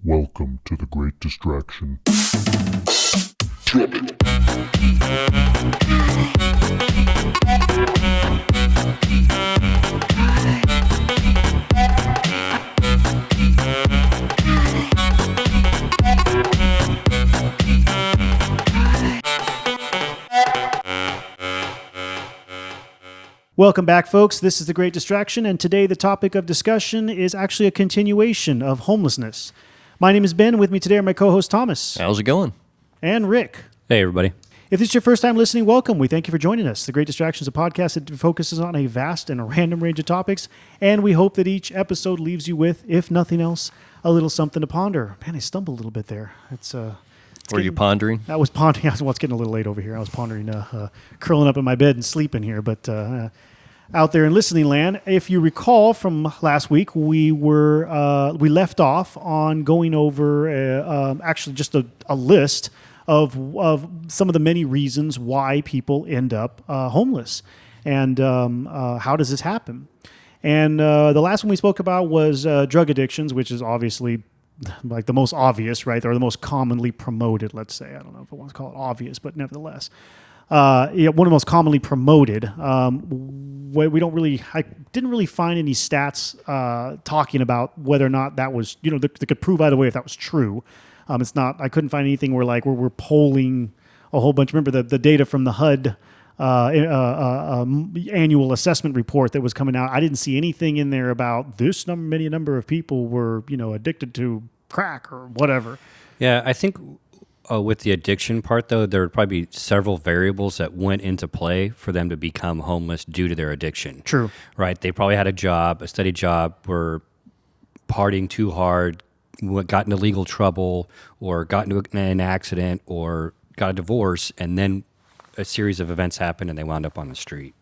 Welcome to the Great Distraction. Welcome back, folks. This is The Great Distraction, and today the topic of discussion is actually a continuation of homelessness. My name is Ben. With me today are my co-host Thomas. How's it going? And Rick. Hey, everybody. If this is your first time listening, welcome. We thank you for joining us. The Great Distraction is a podcast that focuses on a vast and a random range of topics, and we hope that each episode leaves you with, if nothing else, a little something to ponder. Man, I stumbled a little bit there. Were you pondering? I was pondering. It's getting a little late over here. I was pondering curling up in my bed and sleeping here, but out there in listening land, if you recall from last week, we left off on going over actually just a list of some of the many reasons why people end up homeless, and how does this happen? And the last one we spoke about was drug addictions, which is obviously like the most obvious, right, or the most commonly promoted. Let's say, I don't know if I want to call it obvious, but nevertheless. One of the most commonly promoted. I didn't really find any stats talking about whether or not that was, that could prove either way if that was true. It's not. I couldn't find anything where we're polling a whole bunch. Remember the data from the HUD annual assessment report that was coming out. I didn't see anything in there about this many number of people were addicted to crack or whatever. Yeah, I think. With the addiction part, though, there would probably be several variables that went into play for them to become homeless due to their addiction. True. Right? They probably had a steady job, were partying too hard, got into legal trouble, or got into an accident, or got a divorce, and then a series of events happened and they wound up on the street.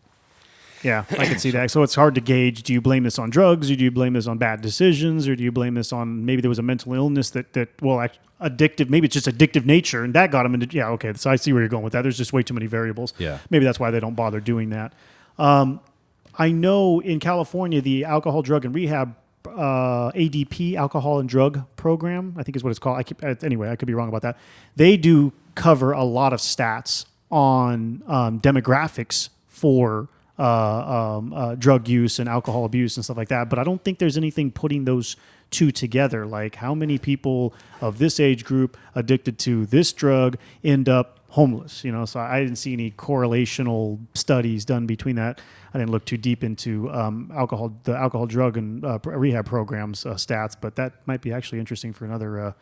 Yeah, I can see that. So it's hard to gauge. Do you blame this on drugs, or do you blame this on bad decisions, or do you blame this on maybe there was a mental illness addictive? Maybe it's just addictive nature, and that got them into. Yeah, okay. So I see where you're going with that. There's just way too many variables. Yeah, maybe that's why they don't bother doing that. I know in California the Alcohol, Drug, and Rehab ADP, Alcohol and Drug Program, I think is what it's called. Anyway, I could be wrong about that. They do cover a lot of stats on demographics for drug use and alcohol abuse and stuff like that. But I don't think there's anything putting those two together. Like how many people of this age group addicted to this drug end up homeless? So I didn't see any correlational studies done between that. I didn't look too deep into the alcohol, drug, and rehab programs stats, but that might be actually interesting for another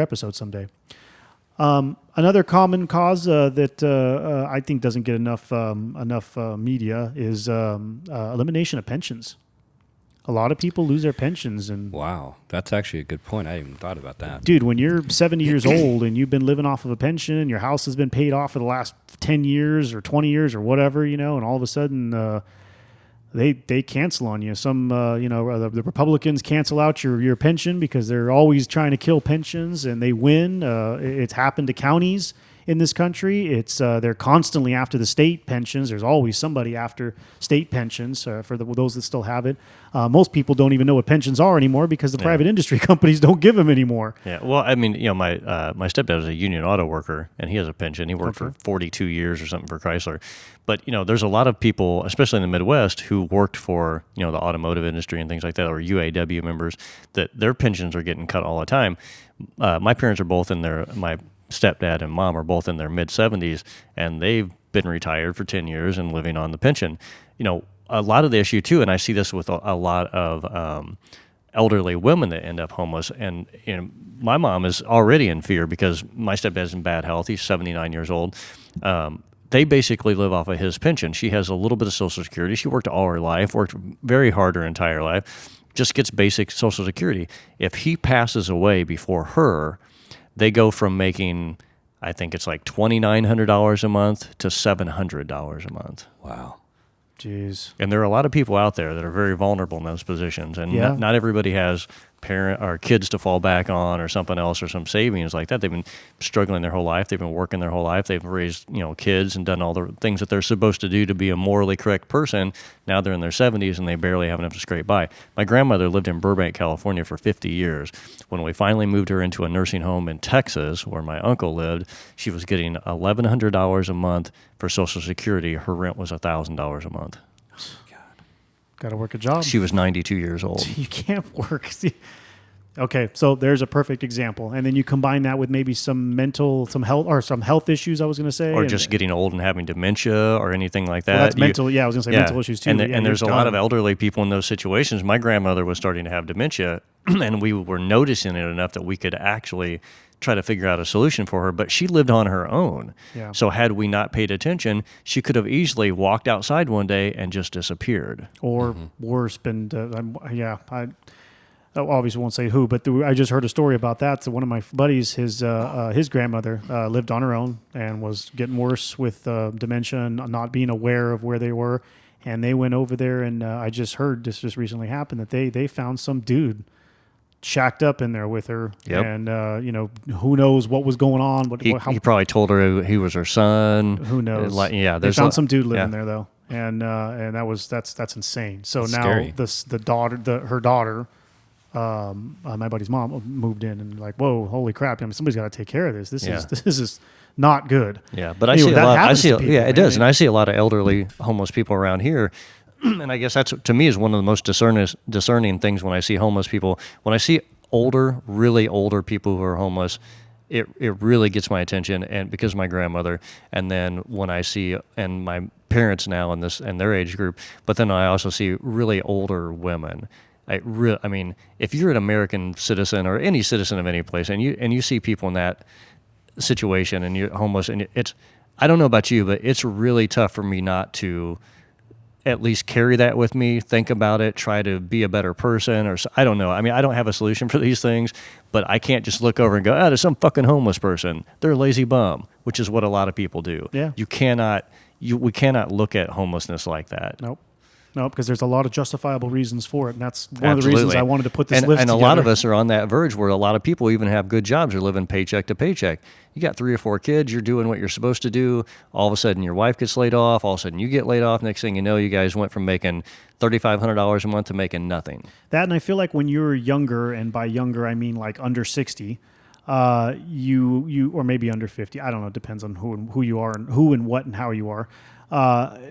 episode someday. Another common cause that I think doesn't get enough media is elimination of pensions. A lot of people lose their pensions, and wow, that's actually a good point. I hadn't even thought about that. Dude, when you're 70 years old and you've been living off of a pension, and your house has been paid off for the last 10 years or 20 years or whatever, and all of a sudden they cancel on you. Some the Republicans cancel out your pension because they're always trying to kill pensions, and they win. It's happened to counties in this country. It's they're constantly after the state pensions. There's always somebody after state pensions for those that still have it. Most people don't even know what pensions are anymore because the private industry companies don't give them anymore. Yeah, well, I mean, my stepdad is a union auto worker, and he has a pension. He worked for 42 years or something for Chrysler. But, there's a lot of people, especially in the Midwest, who worked for, the automotive industry and things like that, or UAW members, that their pensions are getting cut all the time. My parents are both my stepdad and mom are both in their mid-70s, and they've been retired for 10 years and living on the pension. A lot of the issue, too, and I see this with a lot of elderly women that end up homeless, and my mom is already in fear because my stepdad's in bad health. He's 79 years old. They basically live off of his pension. She has a little bit of Social Security. She worked all her life, worked very hard her entire life, just gets basic Social Security. If he passes away before her, they go from making, I think it's like $2,900 a month to $700 a month. Wow. Jeez. And there are a lot of people out there that are very vulnerable in those positions, and not everybody has parent or kids to fall back on or something else or some savings like that. They've been struggling their whole life. They've been working their whole life. They've raised, kids and done all the things that they're supposed to do to be a morally correct person. Now they're in their 70s and they barely have enough to scrape by. My grandmother lived in Burbank, California for 50 years. When we finally moved her into a nursing home in Texas, where my uncle lived, she was getting $1,100 a month for Social Security. Her rent was $1,000 a month. Got to work a job. She was 92 years old. You can't work. Okay, so there's a perfect example, and then you combine that with maybe some health issues. I was going to say, or just getting old and having dementia or anything like that. Well, that's mental. Yeah, I was going to say mental issues too. And there's a lot of elderly people in those situations. My grandmother was starting to have dementia, and we were noticing it enough that we could actually try to figure out a solution for her, but she lived on her own. Yeah. So had we not paid attention, she could have easily walked outside one day and just disappeared. Or worse, I obviously won't say who, but I just heard a story about that. So one of my buddies, his grandmother lived on her own and was getting worse with dementia and not being aware of where they were. And they went over there, and I just heard this just recently happened that they found some dude shacked up in there with her. Yep. And who knows what was going on. He probably told her he was her son. Who knows? They found some dude living there though, and that's insane. So That's now scary. her daughter, my buddy's mom moved in and like, whoa, holy crap! I mean, somebody's got to take care of this. This is not good. Yeah, but anyway, I see it does, and I see a lot of elderly homeless people around here. And I guess that's, to me, is one of the most discerning things when I see homeless people. When I see really older people who are homeless, it really gets my attention, and because of my grandmother. And then when I see, and my parents now in their age group, but then I also see really older women. I mean, if you're an American citizen or any citizen of any place, and you see people in that situation and you're homeless, and I don't know about you, but it's really tough for me not to at least carry that with me, think about it, try to be a better person, or I don't know. I mean, I don't have a solution for these things, but I can't just look over and go, there's some fucking homeless person. They're a lazy bum, which is what a lot of people do. Yeah. We cannot look at homelessness like that. Nope, because there's a lot of justifiable reasons for it, and that's one of the reasons I wanted to put this list and together. A lot of us are on that verge where a lot of people even have good jobs or living paycheck to paycheck. You got 3 or 4 kids, you're doing what you're supposed to do. All of a sudden, your wife gets laid off. All of a sudden, you get laid off. Next thing you know, you guys went from making $3,500 a month to making nothing. That, and I feel like when you're younger, and by younger I mean like under 60, you or maybe under 50. I don't know. It depends on who you are and who and what and how you are.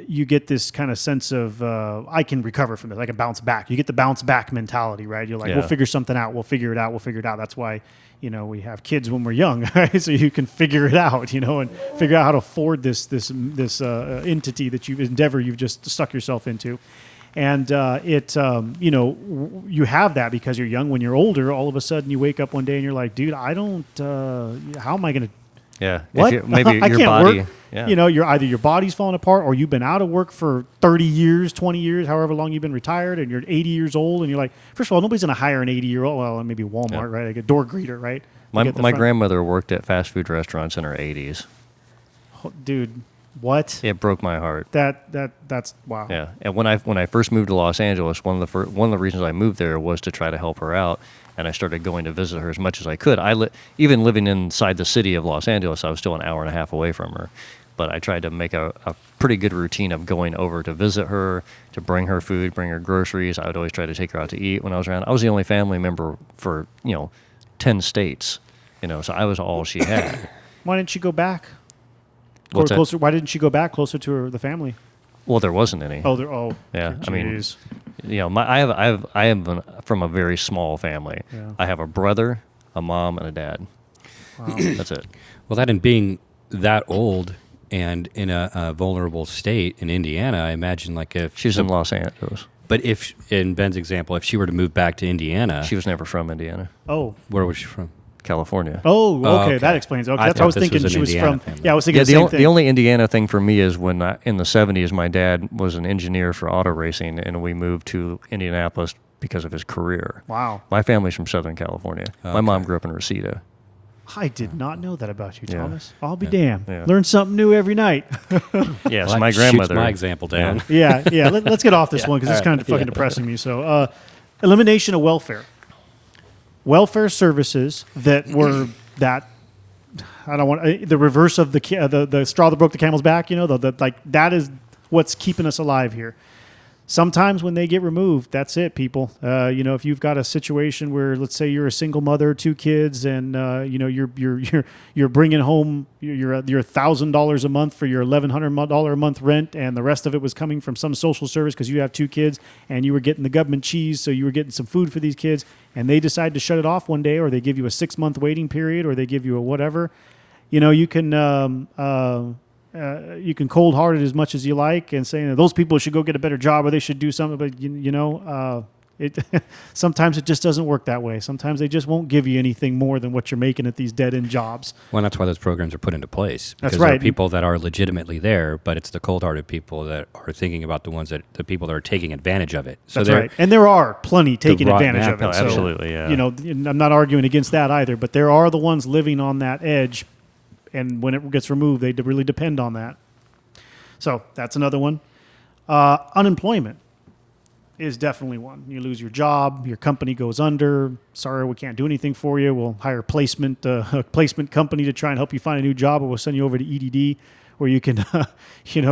You get this kind of sense of I can recover from this. I can bounce back. You get the bounce back mentality, right? You're like, we'll figure something out. We'll figure it out. That's why, we have kids when we're young, right? So you can figure it out, and figure out how to afford this entity that you've just stuck yourself into. And you have that because you're young. When you're older, all of a sudden you wake up one day and you're like, dude, I don't, how am I going to, yeah. what? Maybe I your can't body. Work. Yeah. You're either your body's falling apart or you've been out of work for 30 years, 20 years, however long you've been retired, and you're 80 years old, and you're like, first of all, nobody's going to hire an 80-year-old. Well, maybe Walmart, right? Like a door greeter, right? My grandmother worked at fast food restaurants in her 80s. Dude, what? It broke my heart. That's wow. Yeah, and when I first moved to Los Angeles, one of the reasons I moved there was to try to help her out, and I started going to visit her as much as I could. Even living inside the city of Los Angeles, I was still an hour and a half away from her, but I tried to make a pretty good routine of going over to visit her, to bring her food, bring her groceries. I would always try to take her out to eat when I was around. I was the only family member for 10 states, so I was all she had. Why didn't she go back? What's closer? Why didn't she go back closer to the family? Well, there wasn't any. Yeah. Geez. I am from a very small family. Yeah. I have a brother, a mom, and a dad. Wow. That's it. Well, that and being that old and in a vulnerable state in Indiana, I imagine if she's in Los Angeles. But if, in Ben's example, if she were to move back to Indiana, she was never from Indiana. Oh, where was she from? California. Oh, okay. That explains. Okay, that's what I was thinking. She was from. Family. Yeah, I was thinking the same thing. The only Indiana thing for me is when in the 70s, my dad was an engineer for auto racing, and we moved to Indianapolis because of his career. Wow. My family's from Southern California. Okay. My mom grew up in Reseda. I did not know that about you, Yeah. Thomas. I'll be damned. Yeah. Learn something new every night. Yes, Well, my that grandmother. shoots my example down. Yeah. Let's get off this one because it's kind of fucking depressing me. So, elimination of welfare. welfare services that were that. I don't want the reverse of the straw that broke the camel's back. You know, like that is what's keeping us alive here. Sometimes when they get removed, that's it, people. You know, if you've got a situation where, let's say, you're a single mother, 2 kids, and you know you're bringing home your $1,000 a month for your $1,100 a month rent, and the rest of it was coming from some social service because you have 2 kids, and you were getting the government cheese, so you were getting some food for these kids, and they decide to shut it off one day, or they give you a 6-month waiting period, or they give you a whatever. You know, you can cold-heart it as much as you like and saying that those people should go get a better job or they should do something, but sometimes it just doesn't work that way. Sometimes they just won't give you anything more than what you're making at these dead-end jobs. Well, that's why those programs are put into place. Because That's right. There are people that are legitimately there, but it's the cold-hearted people that are thinking about the people that are taking advantage of it. So That's right. And there are plenty taking rotten advantage of it. apple. So, Absolutely, yeah. You know, I'm not arguing against that either, but there are the ones living on that edge, and when it gets removed, they really depend on that. So that's another one. Unemployment is definitely one. You lose your job, your company goes under. Sorry, we can't do anything for you. We'll hire a placement company to try and help you find a new job, or we'll send you over to EDD, where you can,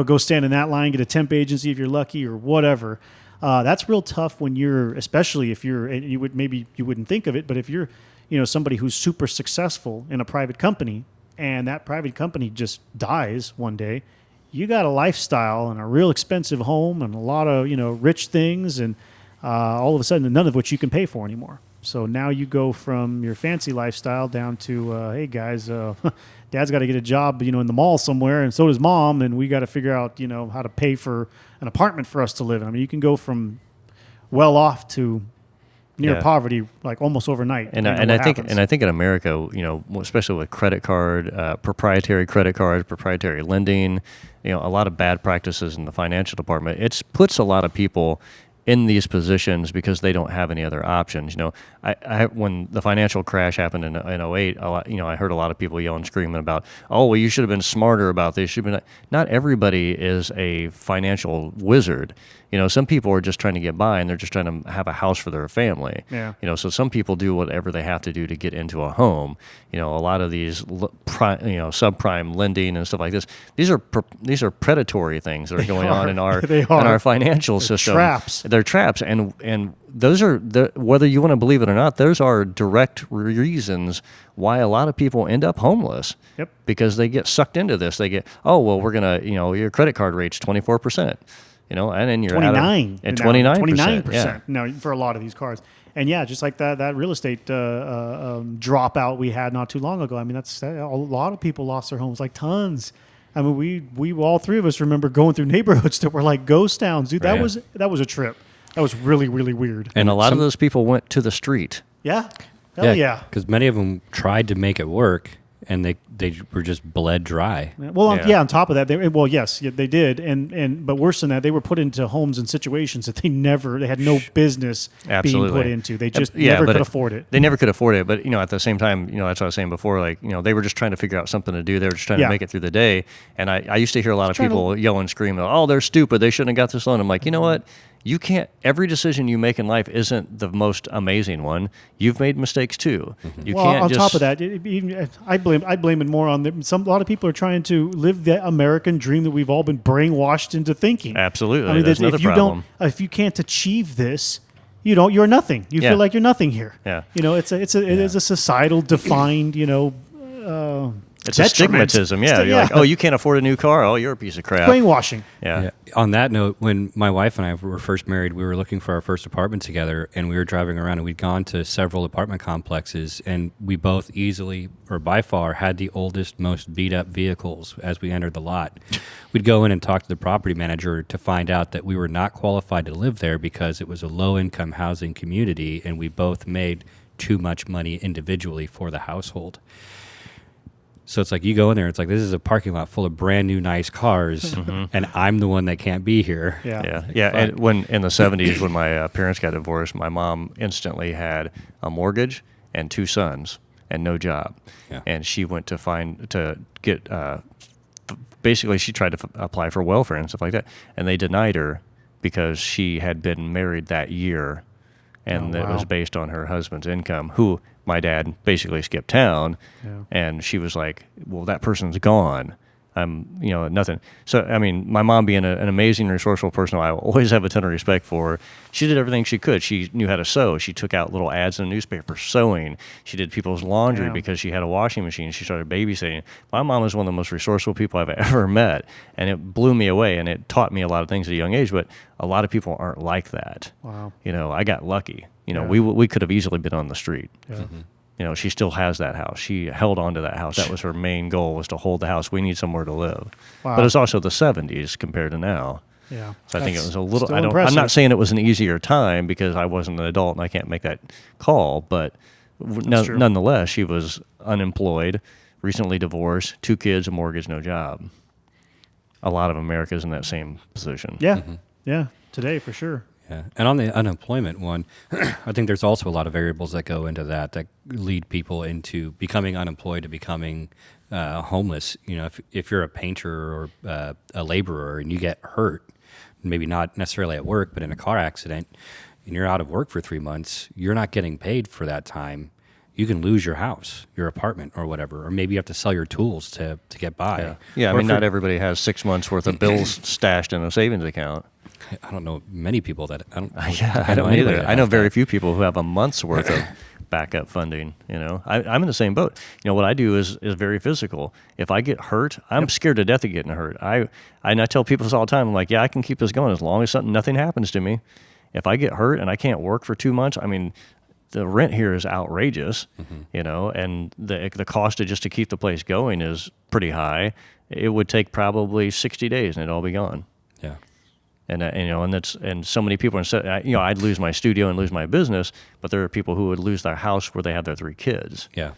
go stand in that line, get a temp agency if you're lucky, or whatever. That's real tough when you're, especially if you're, and you wouldn't think of it, but if you're, somebody who's super successful in a private company, and that private company just dies one day. You got a lifestyle and a real expensive home and a lot of, rich things, and all of a sudden none of which you can pay for anymore. So now you go from your fancy lifestyle down to, hey guys, Dad's got to get a job, in the mall somewhere, and so does Mom, and we got to figure out, how to pay for an apartment for us to live in. I mean, you can go from well off to near poverty like almost overnight. And I think in America, especially with credit card, proprietary credit cards, proprietary lending, a lot of bad practices in the financial department. It puts a lot of people in these positions because they don't have any other options. When the financial crash happened in 08, I heard a lot of people yelling, screaming about, oh, well, you should have been smarter about this. Not everybody is a financial wizard. Some people are just trying to get by, and they're just trying to have a house for their family. Yeah. So some people do whatever they have to do to get into a home. A lot of these, subprime lending and stuff like this. These are predatory things that are going on in our financial system. Traps. They're traps, and those are whether you want to believe it or not. Those are direct reasons why a lot of people end up homeless. Yep. Because they get sucked into this. They get, oh well, we're gonna, your credit card rate's 24%. And then you're 29 at 29%. 29%. Yeah. No, for a lot of these cards. And yeah, just like that real estate dropout we had not too long ago. I mean, a lot of people lost their homes, like tons. I mean, we all three of us remember going through neighborhoods that were like ghost towns, dude. That was a trip. That was really, really weird. And a lot of those people went to the street. Yeah. Hell yeah. Because many of them tried to make it work, and they were just bled dry. Well, on top of that, they did, but worse than that, they were put into homes and situations that they had no business being put into. They just never could afford it. They never could afford it, but at the same time, that's what I was saying before. Like, they were just trying to figure out something to do. They were just trying to make it through the day. And I used to hear a lot of people yelling, screaming, "Oh, they're stupid! They shouldn't have got this loan." I'm like, you know what? You can't. Every decision you make in life isn't the most amazing one. You've made mistakes too. Mm-hmm. On top of that, I blame it more on them. A lot of people are trying to live the American dream that we've all been brainwashed into thinking. Absolutely, I mean, that's another problem. If you can't achieve this, you're nothing. You feel like you're nothing here. Yeah. It is a societal defined, it's a stigmatism. Yeah. You're like, oh, you can't afford a new car. Oh, you're a piece of crap. Brainwashing. Yeah. On that note, when my wife and I were first married, we were looking for our first apartment together, and we were driving around, and we'd gone to several apartment complexes, and we both easily, or by far, had the oldest, most beat-up vehicles as we entered the lot. We'd go in and talk to the property manager to find out that we were not qualified to live there because it was a low-income housing community, and we both made too much money individually for the household. So it's like you go in there, it's like this is a parking lot full of brand new nice cars, and I'm the one that can't be here. Yeah. And when in the 70s, when my parents got divorced, my mom instantly had a mortgage and 2 sons and no job. Yeah. And she went to get basically she tried to apply for welfare and stuff like that, and they denied her because she had been married that year and Oh, it was wow. based on her husband's income, who my dad basically skipped town, Yeah. and she was like, well, that person's gone. Nothing. So, I mean, my mom being an amazing, resourceful person, I always have a ton of respect for her. She did everything she could. She knew how to sew. She took out little ads in the newspaper sewing. She did people's laundry Damn. because she had a washing machine. She started babysitting. My mom is one of the most resourceful people I've ever met, and it blew me away, and it taught me a lot of things at a young age, but a lot of people aren't like that. Wow. I got lucky. Yeah. We could have easily been on the street. Yeah. She still has that house. She held on to that house. That was her main goal, was to hold the house. We need somewhere to live. Wow. But it's also the 70s compared to now. Yeah. So I think it That's was a little, still I'm impressive. not saying it was an easier time because I wasn't an adult and I can't make that call, but true. nonetheless, she was unemployed, recently divorced, 2 kids, a mortgage, no job. A lot of America's in that same position. Yeah. Yeah. Today, for sure. Yeah. And on the unemployment one, I think there's also a lot of variables that go into that lead people into becoming unemployed to becoming homeless. If you're a painter or a laborer and you get hurt, maybe not necessarily at work, but in a car accident, and you're out of work for 3 months, you're not getting paid for that time. You can lose your house, your apartment, or whatever, or maybe you have to sell your tools to get by. Yeah, I Or mean, if not you're- everybody has 6 months worth of bills stashed in a savings account. I don't know many people that I don't. I don't anybody either. that I know has very that. few people who have a month's worth of backup funding. I'm in the same boat. What I do is very physical. If I get hurt, I'm scared to death of getting hurt. I tell people this all the time. I'm like, yeah, I can keep this going as long as nothing happens to me. If I get hurt and I can't work for 2 months, I mean, the rent here is outrageous, and the cost just to keep the place going is pretty high. It would take probably 60 days and it'd all be gone. Yeah. And so many people I'd lose my studio and lose my business, but there are people who would lose their house where they have their 3 kids. Yeah.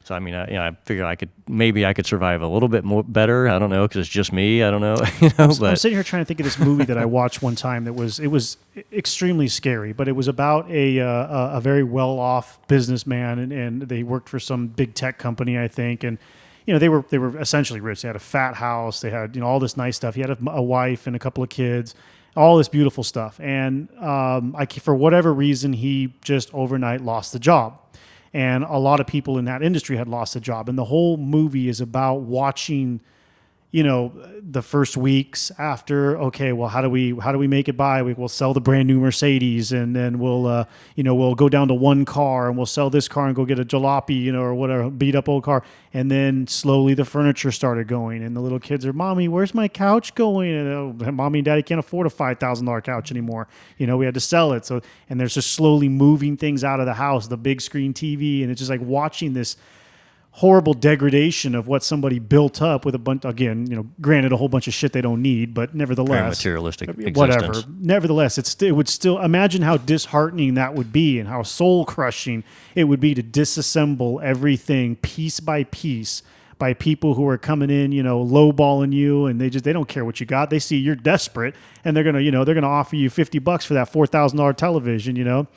So I mean, I figure I could survive a little bit more better. I don't know, because it's just me. I don't know. I'm But sitting here trying to think of this movie that I watched one time it was extremely scary, but it was about a very well-off businessman, and they worked for some big tech company, I think, and they were essentially rich. They had a fat house, they had all this nice stuff. He had a wife and a couple of kids, all this beautiful stuff, and for whatever reason, he just overnight lost the job. And a lot of people in that industry had lost a job. And the whole movie is about watching, the first weeks after, okay, well, how do we make it by? We'll sell the brand new Mercedes, and then we'll go down to one car, and we'll sell this car and go get a jalopy, or whatever, beat up old car. And then slowly the furniture started going, and the little kids are, Mommy, where's my couch going? And Mommy and Daddy can't afford a $5,000 couch anymore. We had to sell it. So, and there's just slowly moving things out of the house, the big screen TV, and it's just like watching this horrible degradation of what somebody built up with a bunch, again, granted a whole bunch of shit they don't need, but nevertheless, very materialistic whatever. existence. Nevertheless, it would still, imagine how disheartening that would be and how soul crushing it would be to disassemble everything piece by piece by people who are coming in, lowballing you, and they don't care what you got. They see you're desperate, and they're gonna offer you $50 for that $4,000 television,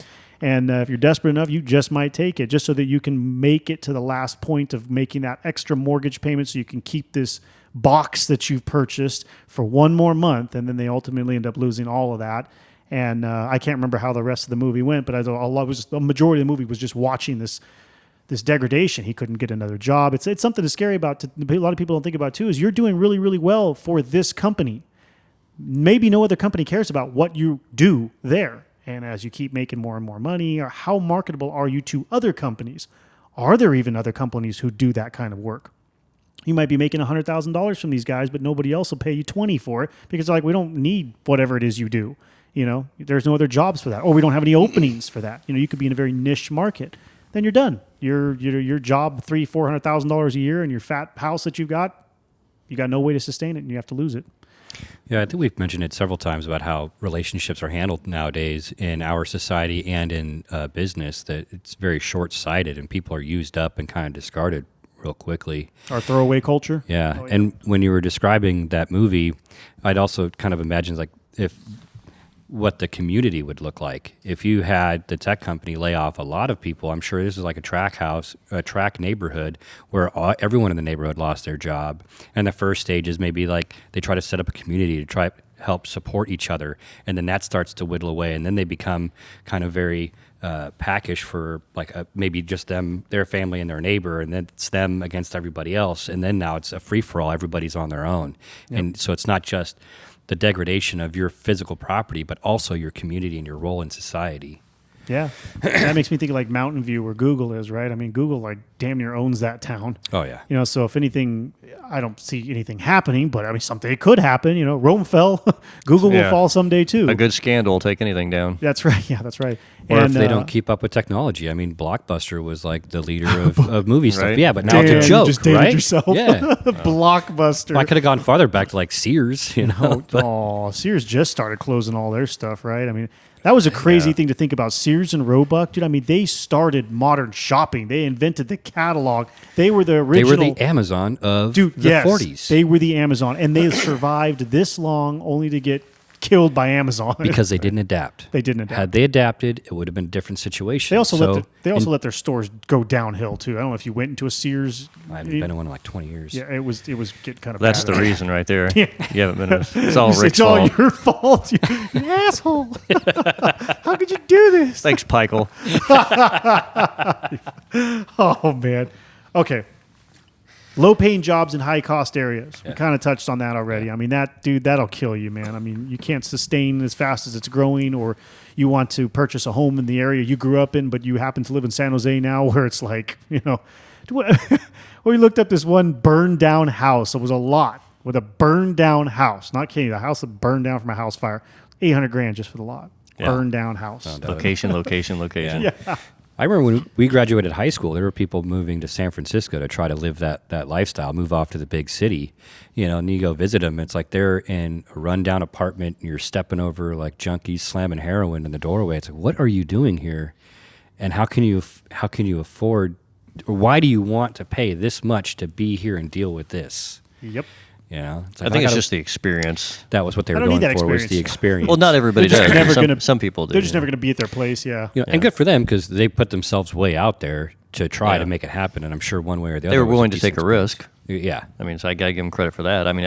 And if you're desperate enough, you just might take it just so that you can make it to the last point of making that extra mortgage payment so you can keep this box that you've purchased for one more month. And then they ultimately end up losing all of that. And I can't remember how the rest of the movie went, but the majority of the movie was just watching this degradation. He couldn't get another job. It's something that's scary about. A lot of people don't think about too, is you're doing really, really well for this company. Maybe no other company cares about what you do there. And as you keep making more and more money, or how marketable are you to other companies? Are there even other companies who do that kind of work? You might be making $100,000 from these guys, but nobody else will pay you 20 for it because they're like, we don't need whatever it is you do. There's no other jobs for that, or we don't have any openings for that. You could be in a very niche market. Then you're done. Your job, $300,000-$400,000 a year, and your fat house that you got no way to sustain it, and you have to lose it. Yeah, I think we've mentioned it several times about how relationships are handled nowadays in our society and in business, that it's very short-sighted and people are used up and kind of discarded real quickly. Our throwaway culture. Yeah. And when you were describing that movie, I'd also kind of imagine what the community would look like. If you had the tech company lay off a lot of people, I'm sure this is like a track neighborhood where everyone in the neighborhood lost their job. And the first stage is maybe like they try to set up a community to try help support each other, and then that starts to whittle away, and then they become kind of very packish for like maybe just them, their family, and their neighbor, and then it's them against everybody else, and then now it's a free for all. Everybody's on their own, and so it's not just the degradation of your physical property, but also your community and your role in society. Yeah. That makes me think of like Mountain View where Google is, right? I mean, Google like damn near owns that town. Oh, yeah. You know, so if anything, I don't see anything happening, but I mean, someday it could happen. You know, Rome fell. Google will fall someday too. A good scandal will take anything down. That's right. Yeah, that's right. Or if they don't keep up with technology. I mean, Blockbuster was like the leader of movie stuff. Right. Yeah, but now it's a joke, you just dated right? yourself. Yeah. Blockbuster. I could have gone farther back to like Sears, you know. Oh, Sears just started closing all their stuff, right? I mean, that was a crazy thing to think about. Sears and Roebuck, dude. I mean, they started modern shopping. They invented the catalog. They were the original. They were the Amazon of the yes, 40s. They were the Amazon, and they survived this long only to get killed by Amazon because they didn't adapt. They didn't adapt. Had they adapted, it would have been a different situation. They also let their stores go downhill too. I don't know if you went into a Sears. I haven't been in one in like 20 years. Yeah, it was getting kind of. That's bad. the reason right there. Yeah. You haven't been. It's all Rick's It's all fault. your fault, you asshole. How could you do this? Thanks, Pikel. Oh man. Okay. Low-paying jobs in high-cost areas. We kind of touched on that already. I mean, that'll kill you, man. I mean, you can't sustain as fast as it's growing, or you want to purchase a home in the area you grew up in, but you happen to live in San Jose now, where it's like, you know, we looked up this one burned-down house. It was a lot with a burned-down house. Not kidding. The house that burned down from a house fire. $800,000 just for the lot. Yeah. Burned-down house. Location. Yeah. I remember when we graduated high school, there were people moving to San Francisco to try to live that lifestyle, move off to the big city, you know, and you go visit them. It's like they're in a rundown apartment and you're stepping over like junkies slamming heroin in the doorway. It's like, what are you doing here? And how can you afford, or why do you want to pay this much to be here and deal with this? Yep. You know, it's like, I think it's just the experience. that was what they were I don't going need that for, was the experience. experience. Well, not everybody They're just does. never Some people do. They're just never going to be at their place, yeah. You know, and good for them because they put themselves way out there to try to make it happen. And I'm sure one way or the other They were was willing to decent take a risk. Yeah. I mean, so I got to give them credit for that. I mean,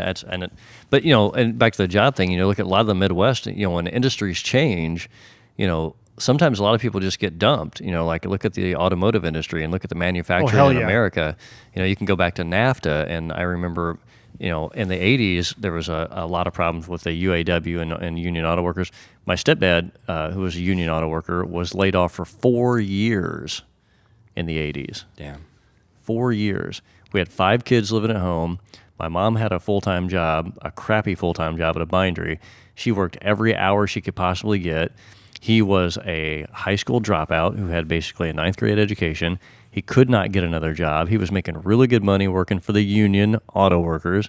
but you know, and back to the job thing, you know, look at a lot of the Midwest, you know, when industries change, you know, sometimes a lot of people just get dumped, you know, like look at the automotive industry and look at the manufacturing in America. You know, you can go back to NAFTA, and I remember, you know, in the 80s, there was a lot of problems with the UAW and union auto workers. My stepdad, who was a union auto worker, was laid off for 4 years in the 80s. Damn. 4 years. We had 5 kids living at home. My mom had a full-time job, a crappy full-time job at a bindery. She worked every hour she could possibly get. He was a high school dropout who had basically a 9th grade education. He could not get another job. He was making really good money working for the union auto workers.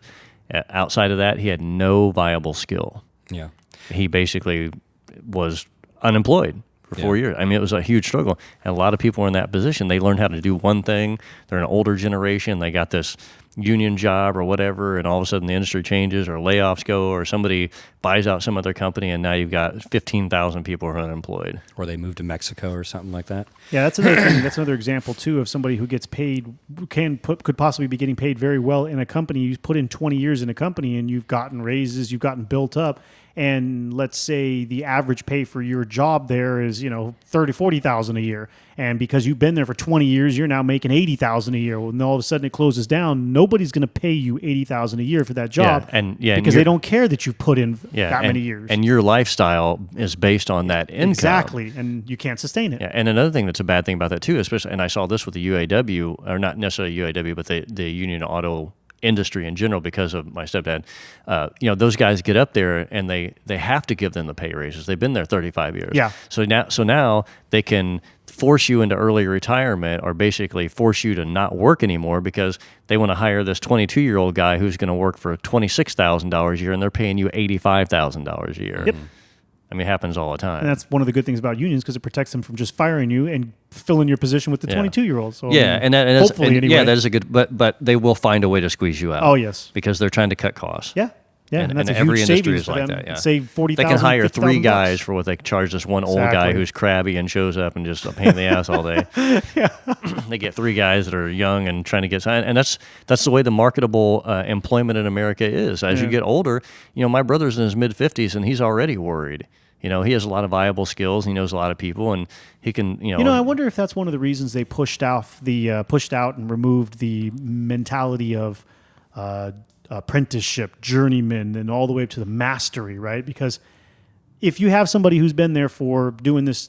Outside of that, he had no viable skill. Yeah. He basically was unemployed for 4 years. I mean, it was a huge struggle. And a lot of people were in that position. They learned how to do one thing. They're an older generation. They got this union job or whatever, and all of a sudden the industry changes or layoffs go or somebody buys out some other company, and now you've got 15,000 people who are unemployed. Or they move to Mexico or something like that. Yeah, that's another thing. That's another example too of somebody who gets paid, could possibly be getting paid very well in a company. You put in 20 years in a company and you've gotten raises, you've gotten built up. And let's say the average pay for your job there is, you know, $30,000-$40,000 a year. And because you've been there for 20 years, you're now making $80,000 a year. Well, and all of a sudden it closes down. Nobody's going to pay you $80,000 a year for that job. Because they don't care that you put in that many years. And your lifestyle is based on that income. Exactly. And you can't sustain it. Yeah, and another thing that's a bad thing about that too, especially, and I saw this with the UAW, or not necessarily UAW, but the union auto industry in general, because of my stepdad. You know, those guys get up there and they have to give them the pay raises. They've been there 35 years. Yeah. So now they can force you into early retirement, or basically force you to not work anymore, because they want to hire this 22-year-old guy who's going to work for $26,000 a year, and they're paying you $85,000 a year. Yep. I mean, it happens all the time. And that's one of the good things about unions, because it protects them from just firing you and filling your position with the 22-year-old. So hopefully, anyway. Yeah, that is a good. But they will find a way to squeeze you out. Oh yes, because they're trying to cut costs. Yeah, Yeah, and that's a every huge industry savings is for like them. that. Yeah, Save 40,000. they can hire 3 $50,000 guys for what they charge this one old guy Exactly. who's crabby and shows up and just a pain in the ass all day. They get 3 guys that are young and trying to get signed, and that's the way the marketable employment in America is. As you get older, my brother's in his mid-50s and he's already worried. He has a lot of viable skills. He knows a lot of people, and he can. I wonder if that's one of the reasons they pushed out and removed the mentality of apprenticeship, journeyman, and all the way up to the mastery, right? Because if you have somebody who's been there for doing this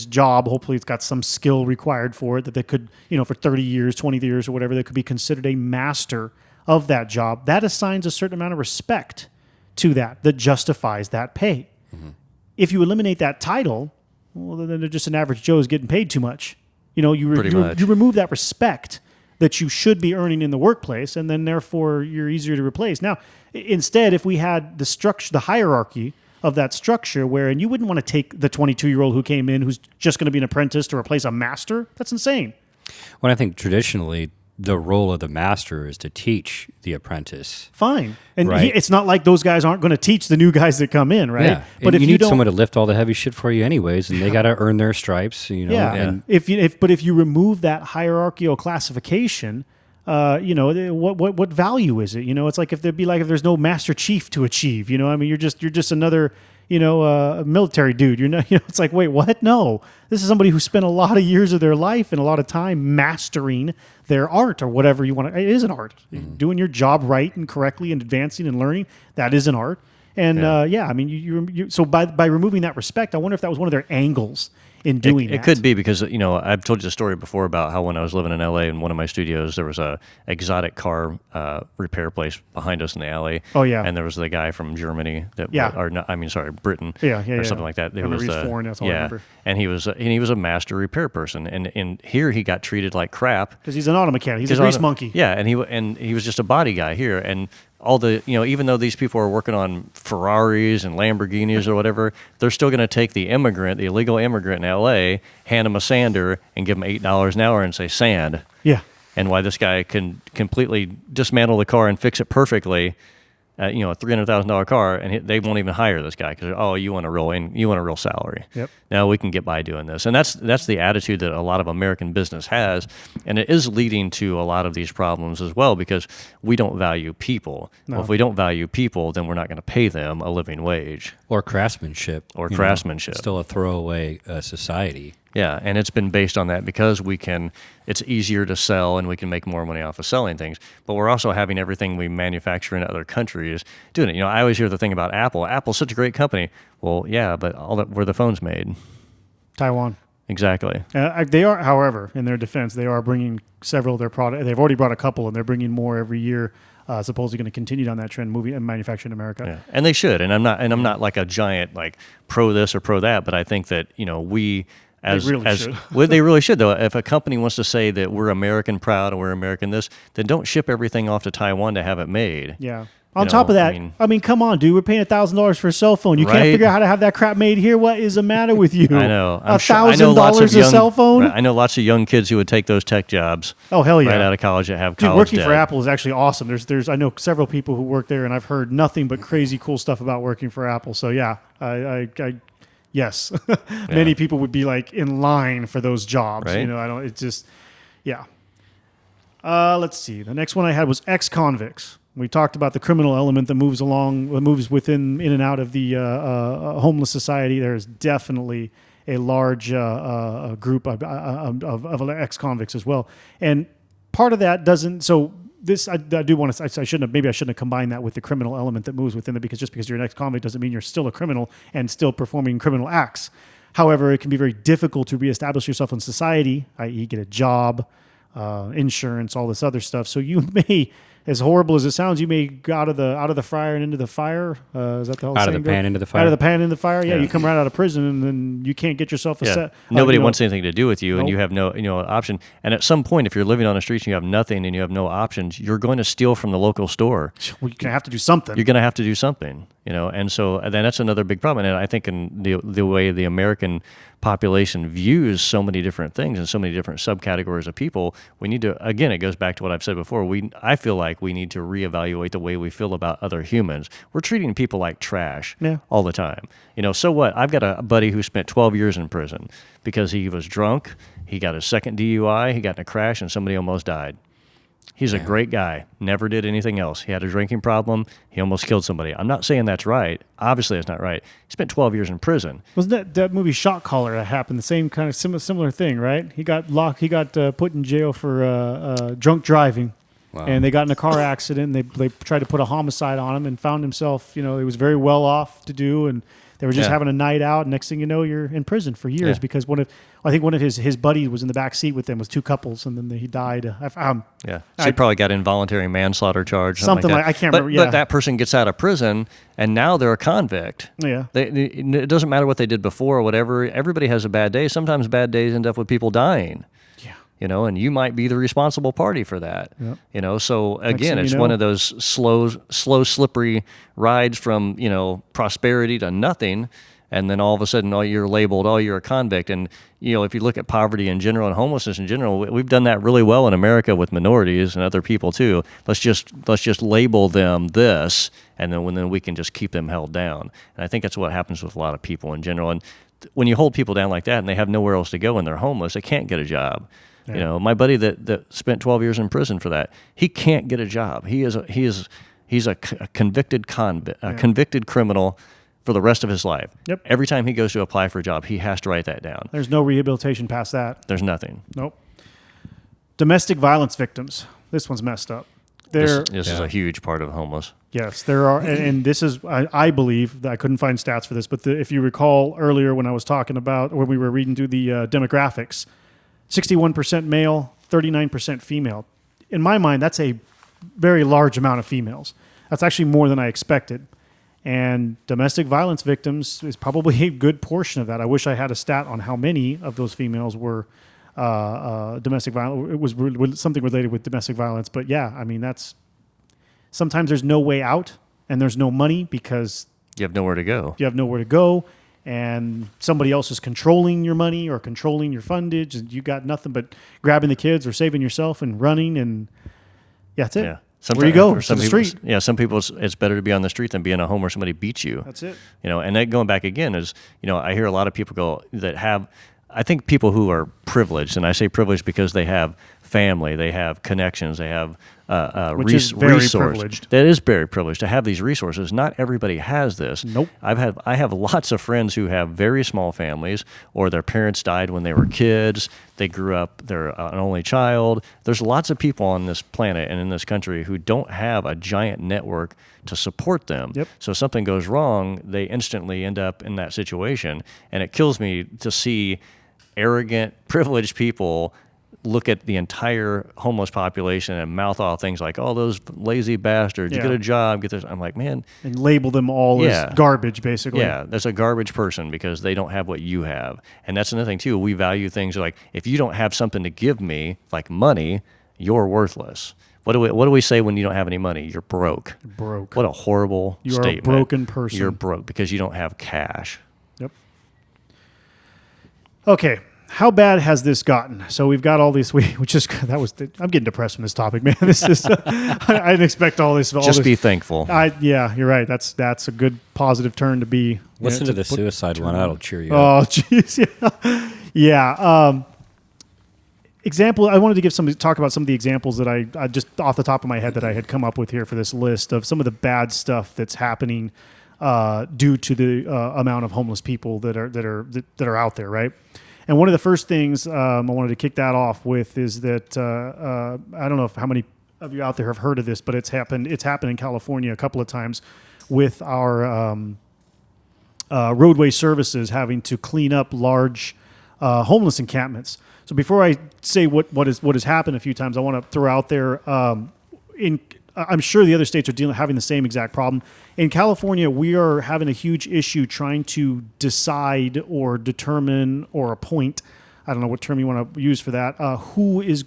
job, hopefully it's got some skill required for it that they could, for 30 years, 20 years, or whatever, they could be considered a master of that job. That assigns a certain amount of respect to that justifies that pay. Mm-hmm. If you eliminate that title, well, then they're just an average Joe is getting paid too much. You remove that respect that you should be earning in the workplace, and then therefore you're easier to replace. Now, instead, if we had the structure, the hierarchy of that structure, and you wouldn't want to take the 22-year-old who came in who's just going to be an apprentice to replace a master, that's insane. Well, I think traditionally the role of the master is to teach the apprentice. Fine. And right? It's not like those guys aren't going to teach the new guys that come in, right? Yeah. But if if you need don't, someone to lift all the heavy shit for you anyways, and they got to earn their stripes, Yeah. And if you remove that hierarchical classification, what value is it? It's like if there's no master chief to achieve. You're just another military dude. It's like, wait, what? No, this is somebody who spent a lot of years of their life and a lot of time mastering their art or whatever you want to. It is an art. Mm-hmm. Doing your job right and correctly and advancing and learning, that is an art. And so by removing that respect, I wonder if that was one of their angles in doing that. It could be because, I've told you the story before about how when I was living in LA in one of my studios, there was a exotic car repair place behind us in the alley. Oh, yeah. And there was the guy from Germany Britain. Or something like that. Or maybe he's foreign, that's all I remember. And he was a master repair person. And here he got treated like crap. Because he's an auto mechanic. He's a grease monkey. Yeah, and he was just a body guy here. And all the, even though these people are working on Ferraris and Lamborghinis or whatever, they're still going to take the illegal immigrant in LA, hand him a sander, and give him $8 an hour and say, sand. Yeah. And why this guy can completely dismantle the car and fix it perfectly, a $300,000 car, and they won't even hire this guy because you want a real salary. Yep. Now we can get by doing this, and that's the attitude that a lot of American business has, and it is leading to a lot of these problems as well because we don't value people. No. Well, if we don't value people, then we're not going to pay them a living wage or craftsmanship. Still a throwaway society. Yeah, and it's been based on that because it's easier to sell and we can make more money off of selling things. But we're also having everything we manufacture in other countries doing it. I always hear the thing about Apple. Apple's such a great company. Well, yeah, but where the phone's made. Taiwan. Exactly. They are, however, in their defense, they are bringing several of their products. They've already brought a couple, and they're bringing more every year. Supposedly going to continue down that trend, moving and manufacturing in America. Yeah. And they should. And I'm not like a giant like pro this or pro that, but I think that we. They really should, though. If a company wants to say that we're American proud and we're American this, then don't ship everything off to Taiwan to have it made. Yeah. On top of that, come on, dude. We're paying $1,000 for a cell phone. You can't figure out how to have that crap made here. What is the matter with you? I know. $1,000 a cell phone? Right, I know lots of young kids who would take those tech jobs. Oh, hell yeah. Right out of college that have dude, college working debt. for Apple is actually awesome. I know several people who work there, and I've heard nothing but crazy cool stuff about working for Apple. So, yeah, yes. Many people would be like in line for those jobs. Right? Let's see. The next one I had was ex-convicts. We talked about the criminal element that moves in and out of the homeless society. There's definitely a large group of ex-convicts as well. And part of that doesn't, so this, I do want to, I shouldn't have combined that with the criminal element that moves within it, because just because you're an ex-convict doesn't mean you're still a criminal and still performing criminal acts. However, it can be very difficult to reestablish yourself in society, i.e. get a job, insurance, all this other stuff. So you may, as horrible as it sounds, you may go out of the fryer and into the fire. Is that the whole out saying? Of the pan into the fire. Out of the pan into the fire. Yeah, you come right out of prison and then you can't get yourself a set. Nobody wants anything to do with you, and you have no option. And at some point, if you're living on the streets and you have nothing and you have no options, you're going to steal from the local store. Well, you're gonna have to do something. You're going to have to do something, and so then that's another big problem. And I think in the way the American population views so many different things and so many different subcategories of people, we need to, again, it goes back to what I've said before. I feel like like we need to reevaluate the way we feel about other humans. We're treating people like trash Yeah. all the time. So what? I've got a buddy who spent 12 years in prison because he was drunk. He got a second DUI. He got in a crash and somebody almost died. He's a great guy, never did anything else. He had a drinking problem. He almost killed somebody. I'm not saying that's right. Obviously, that's not right. He spent 12 years in prison. Wasn't that movie Shot Caller that happened? The same kind of similar thing, right? He got locked. He got put in jail for drunk driving. Wow. And they got in a car accident. They tried to put a homicide on him and found himself, he was very well off to do. And they were just having a night out. Next thing you know, you're in prison for years because I think one of his buddies was in the back seat with them, was two couples, and then he died. So he probably got involuntary manslaughter charge. Something like I can't remember. But that person gets out of prison, and now they're a convict. Yeah. It doesn't matter what they did before or whatever. Everybody has a bad day. Sometimes bad days end up with people dying. Yeah. And you might be the responsible party for that. Yep. So again, it's one of those slow, slippery rides from, prosperity to nothing. And then all of a sudden, you're labeled, you're a convict. And, if you look at poverty in general and homelessness in general, we've done that really well in America with minorities and other people too. Let's just label them this, and then we can just keep them held down. And I think that's what happens with a lot of people in general. And when you hold people down like that and they have nowhere else to go and they're homeless, they can't get a job. Yeah. My buddy that spent 12 years in prison for that, he can't get a job. He's a convicted convicted criminal for the rest of his life. Yep. Every time he goes to apply for a job, he has to write that down. There's no rehabilitation past that. There's nothing. Nope. Domestic violence victims. This one's messed up. This is a huge part of homeless. Yes, there are, and this is, I believe, I couldn't find stats for this, but if you recall earlier when I was talking about, when we were reading through the demographics, 61% male, 39% female. In my mind, that's a very large amount of females. That's actually more than I expected. And domestic violence victims is probably a good portion of that. I wish I had a stat on how many of those females were domestic violence. It was something related with domestic violence. But yeah, I mean, sometimes there's no way out and there's no money because you have nowhere to go. And somebody else is controlling your money or controlling your fundage, and you got nothing but grabbing the kids or saving yourself and running, and that's it. Yeah. Where you go? To the street. Yeah, some people, it's better to be on the street than be in a home where somebody beats you. That's it. And that going back again is, I hear a lot of people I think people who are privileged, and I say privileged because they have family, they have connections, they have Which is very privileged. That is very privileged to have these resources. Not everybody has this. Nope. I have lots of friends who have very small families, or their parents died when they were kids. They grew up, they're an only child. There's lots of people on this planet and in this country who don't have a giant network to support them. Yep. So if something goes wrong, they instantly end up in that situation. And it kills me to see arrogant, privileged people look at the entire homeless population and mouth off things like, "Oh, those lazy bastards! You get a job, get this." I'm like, man, and label them all as garbage, basically. Yeah, that's a garbage person because they don't have what you have, and that's another thing too. We value things like, if you don't have something to give me, like money, you're worthless. What do we say when you don't have any money? You're broke. Broke. What a horrible statement. You're a broken person. You're broke because you don't have cash. Yep. Okay. How bad has this gotten? So we've got all these. I'm getting depressed from this topic, man. This is. I didn't expect all this. Be thankful. Yeah, you're right. That's a good positive turn to be. Listen to the suicide one. That'll cheer you up. Oh, jeez. Yeah. Example. I wanted to talk about some of the examples that I just off the top of my head that I had come up with here for this list of some of the bad stuff that's happening due to the amount of homeless people that are out there, right? And one of the first things I wanted to kick that off with is that I don't know how many of you out there have heard of this, but it's happened. It's happened in California a couple of times with our roadway services having to clean up large homeless encampments. So before I say what has happened a few times, I want to throw out there. I'm sure the other states are having the same exact problem. In California, we are having a huge issue trying to decide or determine or appoint, I don't know what term you want to use for that, who is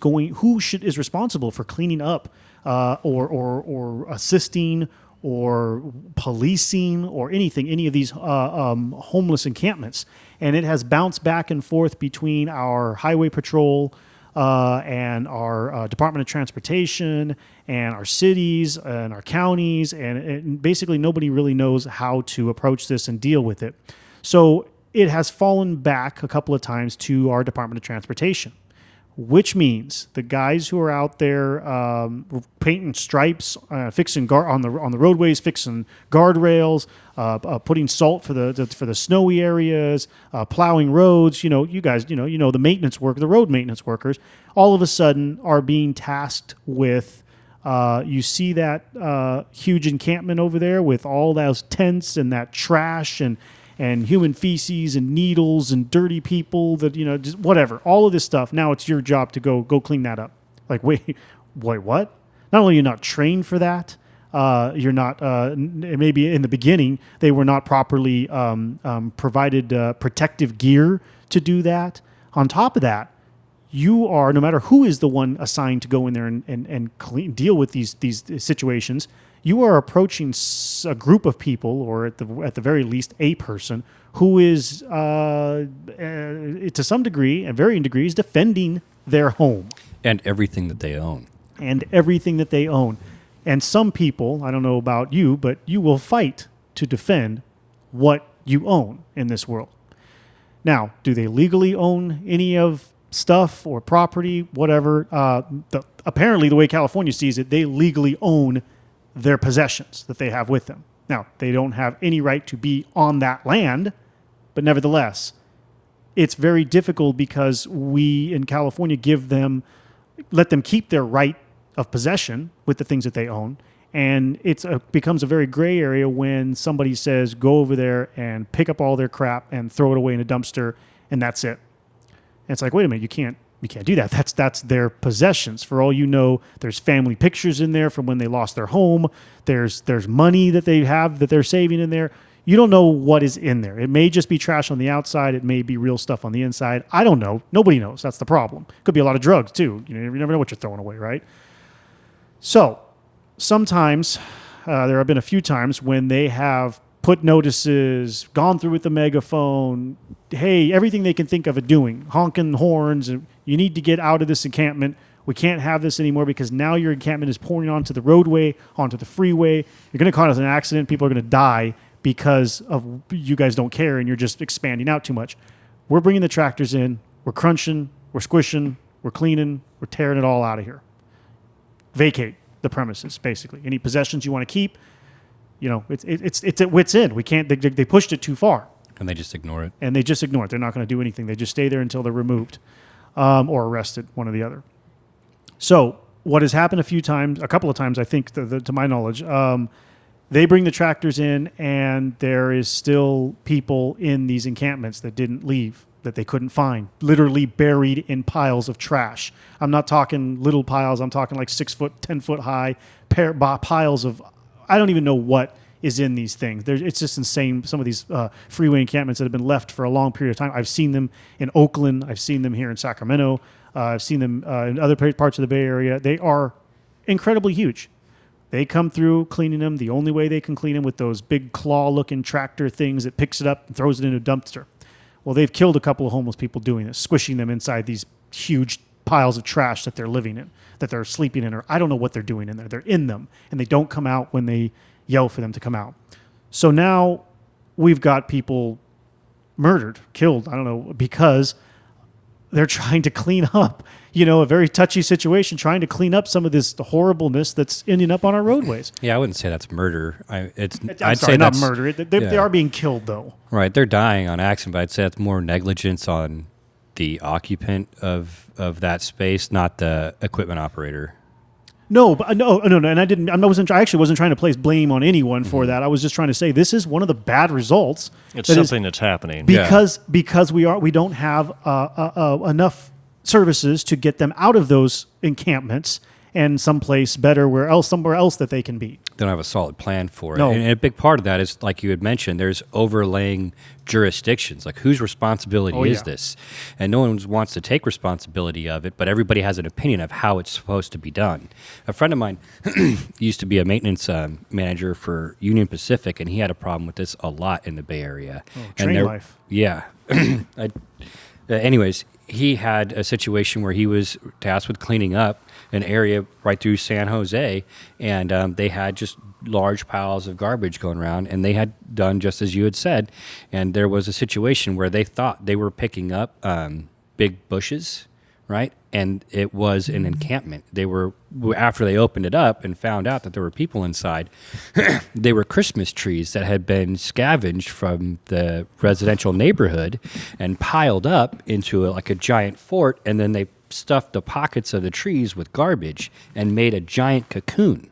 responsible for cleaning up or assisting or policing or any of these homeless encampments. And it has bounced back and forth between our highway patrol, and our Department of Transportation and our cities and our counties, and basically nobody really knows how to approach this and deal with it. So it has fallen back a couple of times to our Department of Transportation, which means the guys who are out there painting stripes, fixing on the roadways, fixing guardrails, putting salt for the snowy areas, plowing roads. You guys, the maintenance work, the road maintenance workers, all of a sudden are being tasked with. You see that huge encampment over there with all those tents and that trash and human feces and needles and dirty people that, just whatever, all of this stuff. Now it's your job to go clean that up. Like, wait, what? Not only are you not trained for that, you're not, maybe in the beginning, they were not properly provided protective gear to do that. On top of that, you are, no matter who is the one assigned to go in there and deal with these situations, you are approaching a group of people, or at the very least a person, who is, to some degree, and varying degrees, defending their home. And everything that they own. And some people, I don't know about you, but you will fight to defend what you own in this world. Now, do they legally own any of stuff or property, whatever? Apparently, the way California sees it, they legally own their possessions that they have with them. Now, they don't have any right to be on that land, but nevertheless, it's very difficult because we in California let them keep their right of possession with the things that they own, and it becomes a very gray area when somebody says, go over there and pick up all their crap and throw it away in a dumpster, and that's it. And it's like, wait a minute, you can't do that. That's their possessions. For all you know, there's family pictures in there from when they lost their home. There's money that they have that they're saving in there. You don't know what is in there. It may just be trash on the outside. It may be real stuff on the inside. I don't know. Nobody knows. That's the problem. Could be a lot of drugs too. You never know what you're throwing away, right? So sometimes there have been a few times when they have put notices, gone through with the megaphone, hey, everything they can think of it doing, honking horns, and you need to get out of this encampment. We can't have this anymore because now your encampment is pouring onto the roadway, onto the freeway. You're going to cause an accident. People are going to die because of you guys don't care and you're just expanding out too much. We're bringing the tractors in. We're crunching. We're squishing. We're cleaning. We're tearing it all out of here. Vacate the premises, basically. Any possessions you want to keep, it's at wit's end. We can't. They pushed it too far. And they just ignore it. They're not going to do anything. They just stay there until they're removed or arrested, one or the other. So what has happened a couple of times, I think, to my knowledge, they bring the tractors in and there is still people in these encampments that didn't leave, that they couldn't find, literally buried in piles of trash. I'm not talking little piles. I'm talking like 6 foot, 10 foot high piles of, I don't even know what is in these things. It's just insane. Some of these freeway encampments that have been left for a long period of time. I've seen them in Oakland. I've seen them here in Sacramento. I've seen them in other parts of the Bay Area. They are incredibly huge. They come through cleaning them the only way they can clean them, with those big claw-looking tractor things that picks it up and throws it in a dumpster. Well, they've killed a couple of homeless people doing this, squishing them inside these huge piles of trash that they're living in, that they're sleeping in, or I don't know what they're doing in there. They're in them, and they don't come out when they yell for them to come out. So now we've got people murdered, killed, I don't know, because they're trying to clean up, a very touchy situation, trying to clean up some of this horribleness that's ending up on our roadways. Yeah, I wouldn't say that's murder. I'd say say not that's murder. They are being killed, though. Right, they're dying on accident, but I'd say that's more negligence on the occupant of that space, not the equipment operator. No, and I actually wasn't trying to place blame on anyone for that. I was just trying to say this is one of the bad results. It's something that's happening because we don't have enough services to get them out of those encampments and someplace better somewhere else that they can be. They don't have a solid plan for it. No. And a big part of that is, like you had mentioned, there's overlaying jurisdictions. Like, whose responsibility is this? And no one wants to take responsibility of it, but everybody has an opinion of how it's supposed to be done. A friend of mine used to be a maintenance manager for Union Pacific, and he had a problem with this a lot in the Bay Area. Train life. Yeah. Anyways, he had a situation where he was tasked with cleaning up an area right through San Jose, and they had just large piles of garbage going around, and they had done just as you had said, and there was a situation where they thought they were picking up big bushes, right? And it was an encampment. They were, after they opened it up and found out that there were people inside, they were Christmas trees that had been scavenged from the residential neighborhood and piled up into like a giant fort, and then they stuffed the pockets of the trees with garbage and made a giant cocoon.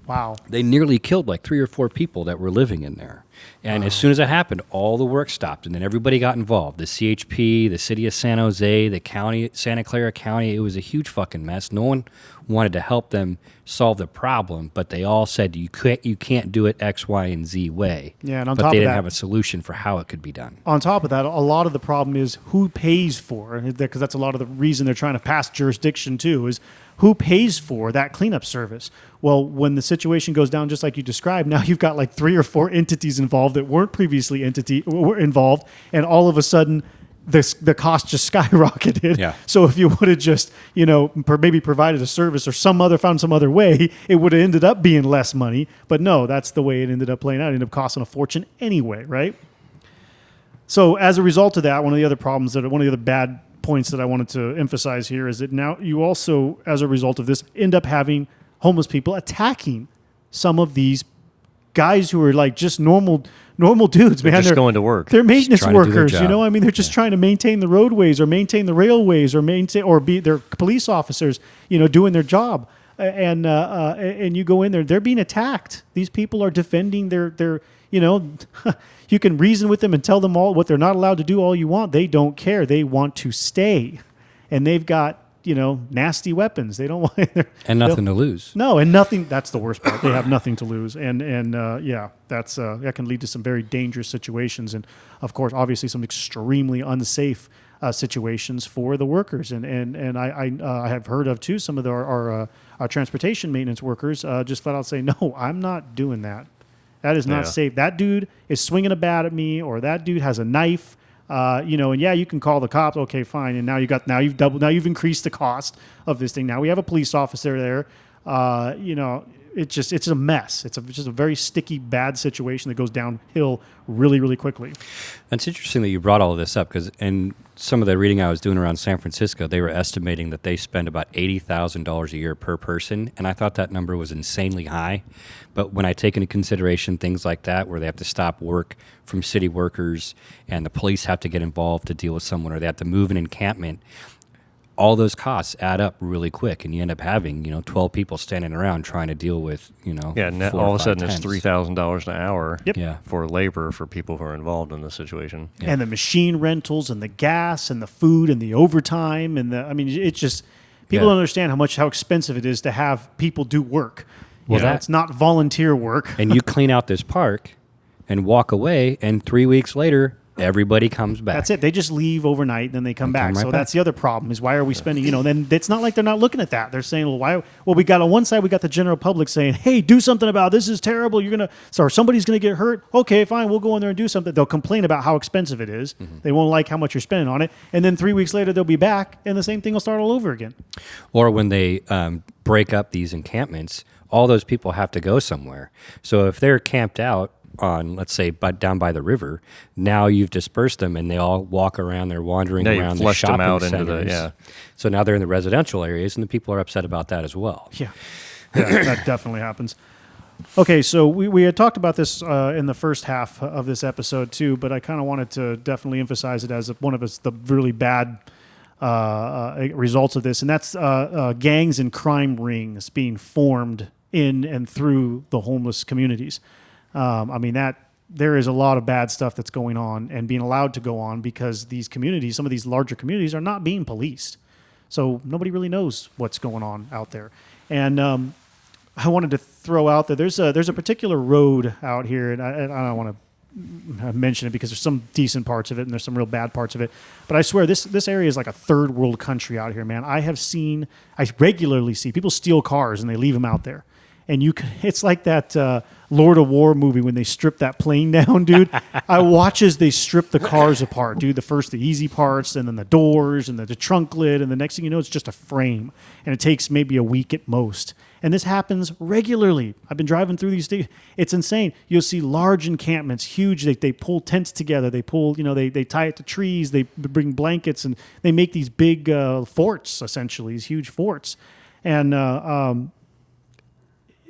Wow. They nearly killed like 3 or 4 people that were living in there. And as soon as that happened, all the work stopped, and then everybody got involved. The CHP, the city of San Jose, the county, Santa Clara County. It was a huge fucking mess. No one wanted to help them solve the problem, but they all said you can't do it X, Y, and Z way. Yeah, and on but top they of didn't that, have a solution for how it could be done. on top of that, a lot of the problem is who pays for it, because that's a lot of the reason they're trying to pass jurisdiction too, is who pays for that cleanup service. Well, when the situation goes down just like you described, now you've got like 3 or 4 entities involved that weren't previously were involved, and all of a sudden the cost just skyrocketed. Yeah. So if you would have just, maybe provided a service or found some other way, it would have ended up being less money. But no, that's the way it ended up playing out. It ended up costing a fortune anyway, right? So as a result of that, one of the other bad points that I wanted to emphasize here is that now you also, as a result of this, end up having homeless people attacking some of these guys who are like just normal dudes, man. They're just going to work. They're maintenance trying to do their workers, job. They're just trying to maintain the roadways or maintain the railways or be their police officers, doing their job. And you go in there, they're being attacked. These people are defending their you can reason with them and tell them all what they're not allowed to do all you want. They don't care. They want to stay. And they've got, nasty weapons. They don't want And nothing to lose. No, and nothing. That's the worst part. They have nothing to lose, and that can lead to some very dangerous situations, and of course, obviously, some extremely unsafe situations for the workers. And I have heard of too some of our transportation maintenance workers just flat out say, no, I'm not doing that. That is not safe. That dude is swinging a bat at me, or that dude has a knife. And you can call the cops. Okay, fine. And now you've increased the cost of this thing. Now we have a police officer there. It's a mess. It's just a very sticky, bad situation that goes downhill really, really quickly. It's interesting that you brought all of this up, because in some of the reading I was doing around San Francisco, they were estimating that they spend about $80,000 a year per person, and I thought that number was insanely high. But when I take into consideration things like that, where they have to stop work from city workers and the police have to get involved to deal with someone, or they have to move an encampment, all those costs add up really quick, and you end up having 12 people standing around trying to deal with and 4 or all of a 5 sudden tents. it's $3,000 an hour Yeah. for labor for people who are involved in this situation. Yeah. And the machine rentals and the gas and the food and the overtime it's just people don't understand how expensive it is to have people do work. Well, It's not volunteer work. And you clean out this park and walk away, and 3 weeks later, everybody comes back. That's it. They just leave overnight, then they come back. right So back. that's the other problem is why are we spending, then it's not like they're not looking at that. They're saying, we got on one side, we got the general public saying, hey, do something about this. This is terrible. Somebody's going to get hurt. Okay, fine. We'll go in there and do something. They'll complain about how expensive it is. Mm-hmm. They won't like how much you're spending on it. And then 3 weeks later, they'll be back and the same thing will start all over again. Or when they break up these encampments, all those people have to go somewhere. So if they're camped out on, let's say, down by the river, now you've dispersed them and they all walk around. They're wandering Now you've around the flushed them shopping out into centers. So now they're in the residential areas, and the people are upset about that as well. Yeah, that definitely happens. Okay, so we had talked about this in the first half of this episode too, but I kind of wanted to definitely emphasize it as one of the really bad results of this, and that's gangs and crime rings being formed in and through the homeless communities. There is a lot of bad stuff that's going on and being allowed to go on because these communities, some of these larger communities, are not being policed. So nobody really knows what's going on out there. And I wanted to throw out there, there's a particular road out here, and I don't want to mention it because there's some decent parts of it and there's some real bad parts of it. But I swear this area is like a third world country out here, man. I regularly see people steal cars and they leave them out there. and it's like that Lord of War movie when they strip that plane down, dude. I watch as they strip the cars apart, dude. The easy parts, and then the doors, and the trunk lid, and the next thing you know, it's just a frame, and it takes maybe a week at most. And this happens regularly. I've been driving through these things. It's insane. You'll see large encampments, huge. They pull tents together. They pull, they tie it to trees. They bring blankets, and they make these big forts, essentially, these huge forts. And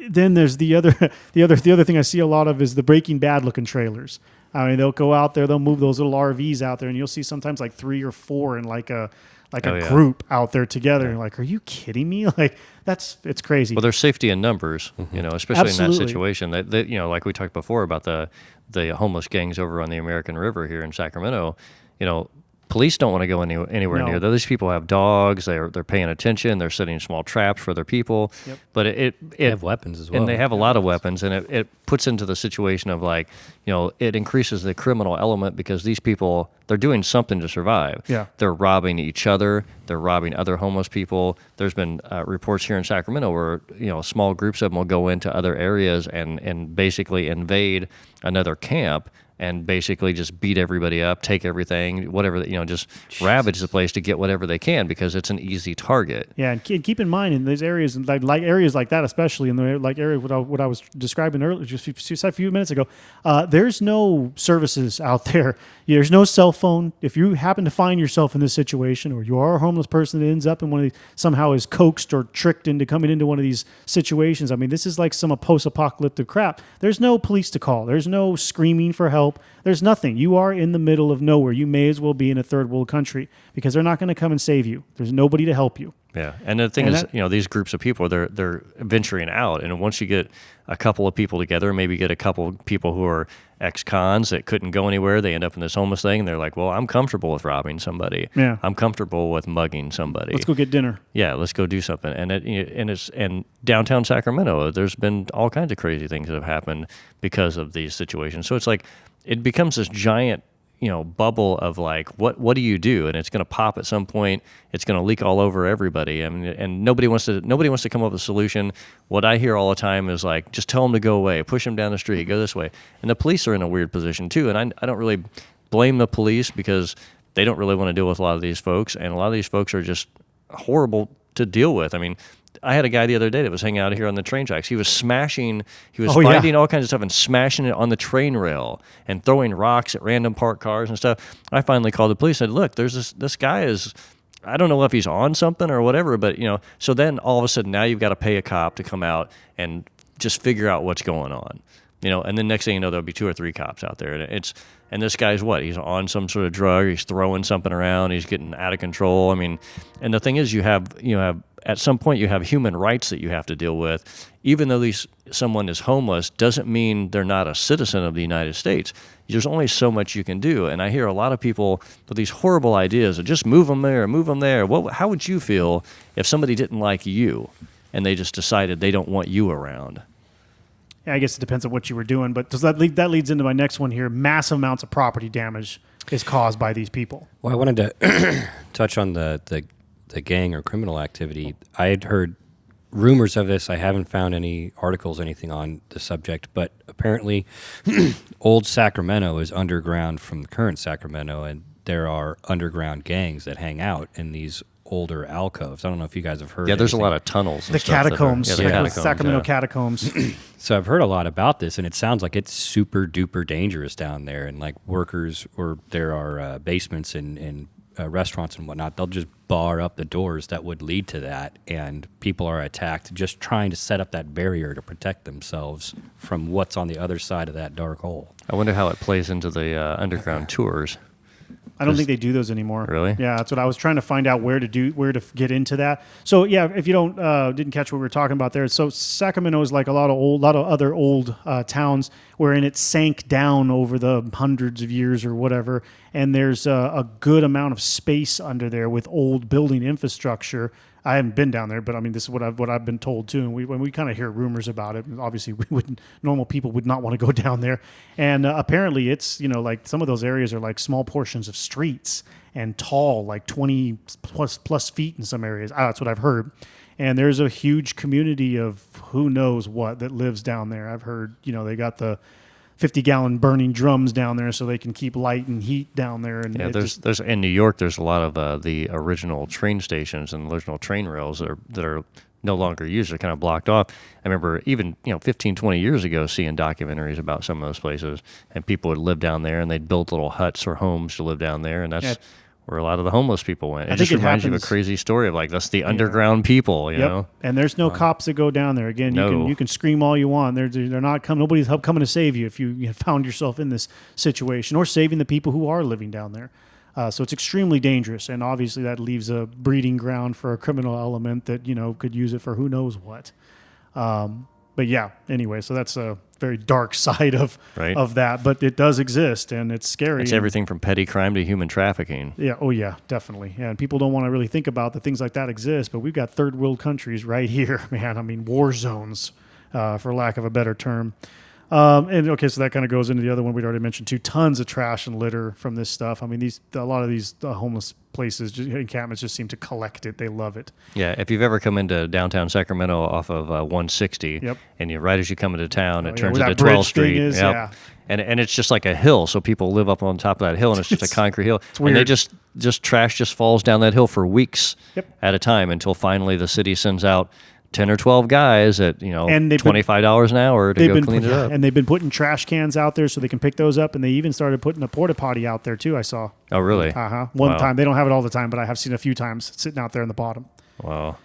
then there's the other thing I see a lot of is the Breaking Bad looking trailers. I mean, they'll go out there, they'll move those little RVs out there, and you'll see sometimes like 3 or 4 in like a group out there together. Yeah. And like, are you kidding me? Like, it's crazy. Well, there's safety in numbers, especially in that situation. That like we talked before about the homeless gangs over on the American River here in Sacramento. Police don't want to go anywhere near there. These people have dogs. They're paying attention. They're setting small traps for other people. Yep. But they have weapons as well. And they have a lot of weapons. And it puts into the situation of like, it increases the criminal element because these people, they're doing something to survive. Yeah. They're robbing each other. They're robbing other homeless people. There's been reports here in Sacramento where, small groups of them will go into other areas and basically invade another camp and basically just beat everybody up, take everything, whatever, just ravage the place to get whatever they can because it's an easy target. Yeah, and keep in mind in these areas, like areas like that, especially in the like area what I was describing earlier, just a few minutes ago, there's no services out there. There's no cell phone. If you happen to find yourself in this situation, or you are a homeless person that ends up in one of these, somehow is coaxed or tricked into coming into one of these situations, I mean, this is like some post-apocalyptic crap. There's no police to call. There's no screaming for help. There's nothing. You are in the middle of nowhere. You may as well be in a third world country because they're not going to come and save you. There's nobody to help you. Yeah, and the thing is, these groups of people, they're venturing out, and once you get a couple of people together, maybe get a couple of people who are ex-cons that couldn't go anywhere, they end up in this homeless thing, and they're like, well, I'm comfortable with robbing somebody. Yeah. I'm comfortable with mugging somebody. Let's go get dinner. Yeah, let's go do something. And downtown Sacramento, there's been all kinds of crazy things that have happened because of these situations. So it's like it becomes this giant bubble of like, what do you do? And it's going to pop at some point. It's going to leak all over everybody. I mean, and nobody wants to come up with a solution. What I hear all the time is like, just tell them to go away, push them down the street, go this way. And the police are in a weird position too. And I don't really blame the police because they don't really want to deal with a lot of these folks. And a lot of these folks are just horrible to deal with. I mean, I had a guy the other day that was hanging out here on the train tracks. He was finding all kinds of stuff and smashing it on the train rail and throwing rocks at random parked cars and stuff. I finally called the police and said, look, there's this guy is, I don't know if he's on something or whatever, but, so then all of a sudden now you've got to pay a cop to come out and just figure out what's going on. And then next thing you know, there'll be 2 or 3 cops out there. And this guy's what? He's on some sort of drug. He's throwing something around. He's getting out of control. I mean, and the thing is, you have at some point you have human rights that you have to deal with. Even though someone is homeless, doesn't mean they're not a citizen of the United States. There's only so much you can do. And I hear a lot of people with these horrible ideas of just move them there, move them there. How would you feel if somebody didn't like you and they just decided they don't want you around? Yeah, I guess it depends on what you were doing, but that leads into my next one here. Massive amounts of property damage is caused by these people. Well, I wanted to touch on the gang or criminal activity. I had heard rumors of this. I haven't found any articles, anything on the subject, but apparently old Sacramento is underground from the current Sacramento, and there are underground gangs that hang out in these older alcoves. I don't know if you guys have heard. Yeah, there's a lot of tunnels. The catacombs. The catacombs, Sacramento catacombs. So I've heard a lot about this, and it sounds like it's super duper dangerous down there. And like workers, or there are basements in restaurants and whatnot. They'll just bar up the doors that would lead to that, and people are attacked just trying to set up that barrier to protect themselves from what's on the other side of that dark hole. I wonder how it plays into the underground tours. I don't think they do those anymore. Really? Yeah, that's what I was trying to find out where to get into that. So yeah, if you didn't catch what we were talking about there, so Sacramento is like a lot of other old towns wherein it sank down over the hundreds of years or whatever, and there's a good amount of space under there with old building infrastructure. I haven't been down there, but I mean, this is what I've been told too. And when we kind of hear rumors about it, obviously normal people would not want to go down there. And apparently, it's like some of those areas are like small portions of streets and tall, like 20 plus feet in some areas. That's what I've heard. And there's a huge community of who knows what that lives down there. I've heard, they got the 50-gallon burning drums down there so they can keep light and heat down there. And yeah, there's in New York, there's a lot of the original train stations and original train rails that are no longer used. They're kind of blocked off. I remember even 15, 20 years ago seeing documentaries about some of those places, and people would live down there, and they'd build little huts or homes to live down there, and that's where a lot of the homeless people went. It just reminds you of a crazy story of like, that's the underground people, you know? And there's no cops that go down there. Again, you can scream all you want. They're not coming. Nobody's coming to save you if you found yourself in this situation, or saving the people who are living down there. So it's extremely dangerous, and obviously that leaves a breeding ground for a criminal element that could use it for who knows what. But yeah, anyway, so that's a very dark side of that, but it does exist, and it's scary. It's everything from petty crime to human trafficking. Yeah, oh yeah, definitely. Yeah, and people don't want to really think about that things like that exist, but we've got third world countries right here, man. I mean, war zones, for lack of a better term. And okay, so that kind of goes into the other one we'd already mentioned too. Tons of trash and litter from this stuff. I mean, a lot of these homeless places, encampments, just seem to collect it. They love it. Yeah, if you've ever come into downtown Sacramento off of 160, and right as you come into town, it turns into 12th Street. And it's just like a hill, so people live up on top of that hill, and it's just a concrete hill. It's weird. And they just trash just falls down that hill for weeks at a time until finally the city sends out 10 or 12 guys at $25 an hour to go clean it up. And they've been putting trash cans out there so they can pick those up, and they even started putting a porta potty out there too, I saw. Oh, really? One time. They don't have it all the time, but I have seen a few times sitting out there in the bottom. Wow.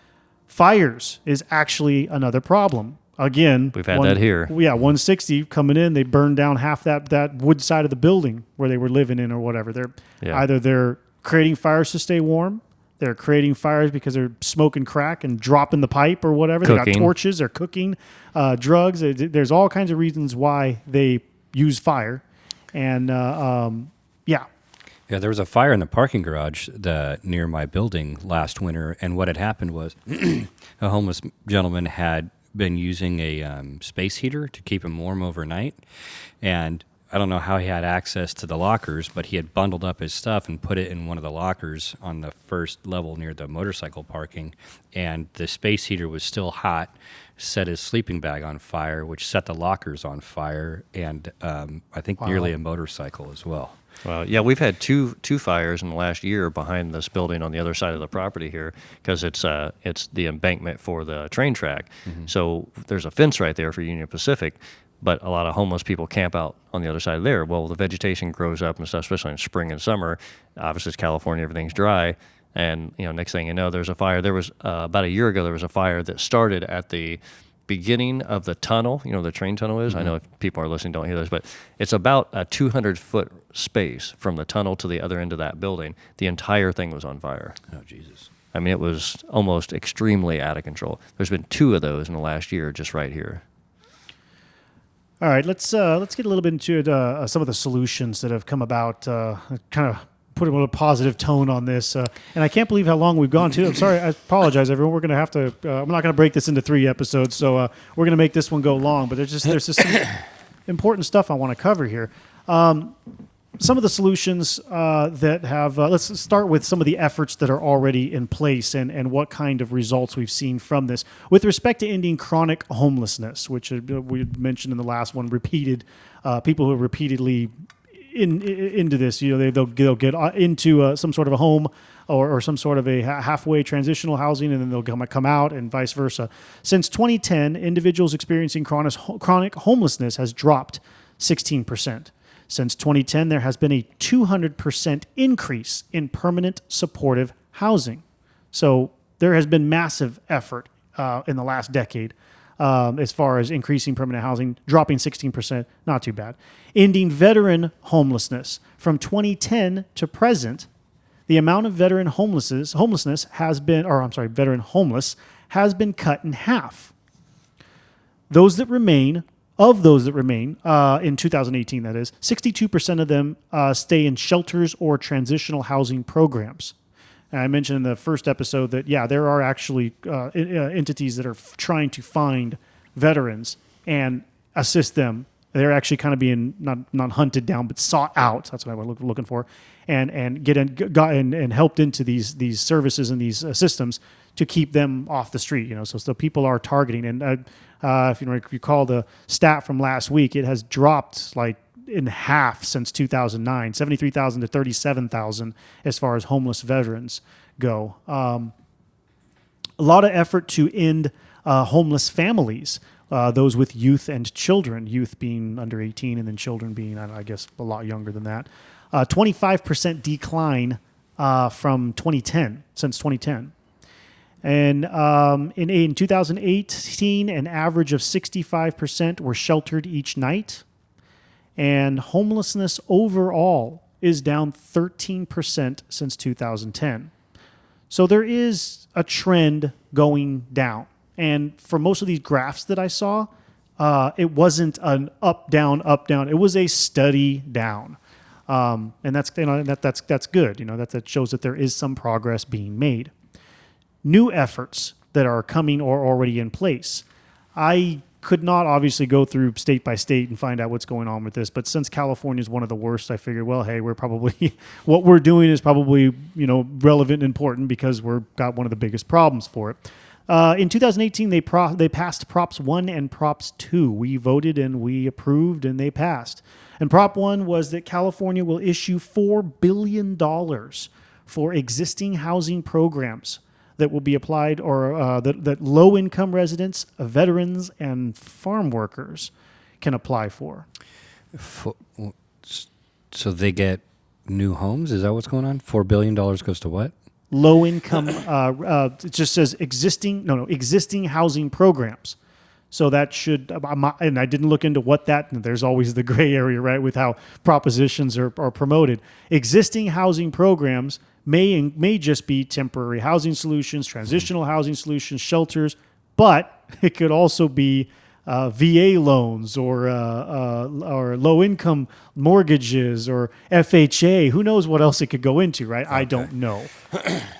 Fires is actually another problem. Again, we've had that here. Yeah, 160 coming in, they burned down half that wood side of the building where they were living in or whatever. Either they're creating fires to stay warm, they're creating fires because they're smoking crack and dropping the pipe or whatever. They got torches. They're cooking drugs. There's all kinds of reasons why they use fire. And, Yeah, there was a fire in the parking garage near my building last winter. And what had happened was a homeless gentleman had been using a space heater to keep him warm overnight. And I don't know how he had access to the lockers, but he had bundled up his stuff and put it in one of the lockers on the first level near the motorcycle parking. And the space heater was still hot, set his sleeping bag on fire, which set the lockers on fire, and I think nearly a motorcycle as well. Well, yeah, we've had two fires in the last year behind this building on the other side of the property here, because it's the embankment for the train track. Mm-hmm. So there's a fence right there for Union Pacific, but a lot of homeless people camp out on the other side of there. Well, the vegetation grows up and stuff, especially in spring and summer. Obviously, it's California, everything's dry. And, next thing you know, there's a fire. There was, about a year ago, there was a fire that started at the beginning of the tunnel. The train tunnel is. Mm-hmm. I know if people are listening, don't hear this, but it's about a 200-foot space from the tunnel to the other end of that building. The entire thing was on fire. Oh, Jesus. I mean, it was almost extremely out of control. There's been 2 of those in the last year just right here. All right, let's get a little bit into some of the solutions that have come about, kind of put a little positive tone on this. And I can't believe how long we've gone to. I'm sorry, I apologize, everyone. We're going to have to, I'm not going to break this into 3 episodes, so we're going to make this one go long. But there's just some important stuff I want to cover here. Some of the solutions that have, let's start with some of the efforts that are already in place and what kind of results we've seen from this. With respect to ending chronic homelessness, which we mentioned in the last one, people who are repeatedly into this, they'll get into some sort of a home or some sort of a halfway transitional housing, and then they'll come out and vice versa. Since 2010, individuals experiencing chronic homelessness has dropped 16%. Since 2010, there has been a 200% increase in permanent supportive housing. So there has been massive effort in the last decade as far as increasing permanent housing, dropping 16%, not too bad. Ending veteran homelessness. From 2010 to present, the amount of veteran homeless has been cut in half. Those that remain in 2018, that is, 62% of them stay in shelters or transitional housing programs. And I mentioned in the first episode that, there are actually entities that are trying to find veterans and assist them. They're actually kind of being not hunted down, but sought out. That's what I was looking for, and helped into these services and these systems to keep them off the street. So people are targeting. And if you recall the stat from last week, it has dropped like in half since 2009, 73,000 to 37,000 as far as homeless veterans go. A lot of effort to end homeless families, those with youth and children, youth being under 18 and then children being, I guess, a lot younger than that. 25% decline from 2010, since 2010. And in 2018, an average of 65% were sheltered each night. And homelessness overall is down 13% since 2010. So there is a trend going down. And for most of these graphs that I saw, it wasn't an up, down, up, down. It was a steady down. And that's good. That shows that there is some progress being made. New efforts that are coming or already in place. I could not obviously go through state by state and find out what's going on with this, but since California is one of the worst, I figured, well, hey, we're probably what we're doing is probably relevant and important because we've got one of the biggest problems for it. In 2018, they passed Props 1 and Props 2. We voted and we approved and they passed. And Prop 1 was that California will issue $4 billion for existing housing programs that will be applied or that low-income residents, veterans, and farm workers can apply for. So they get new homes? Is that what's going on? $4 billion goes to what? Low-income, it just says existing housing programs. So that should, and I didn't look into what that, there's always the gray area, right, with how propositions are promoted. Existing housing programs may just be temporary housing solutions, transitional housing solutions, shelters, but it could also be VA loans or low-income mortgages or FHA. Who knows what else it could go into, right? Okay. I don't know.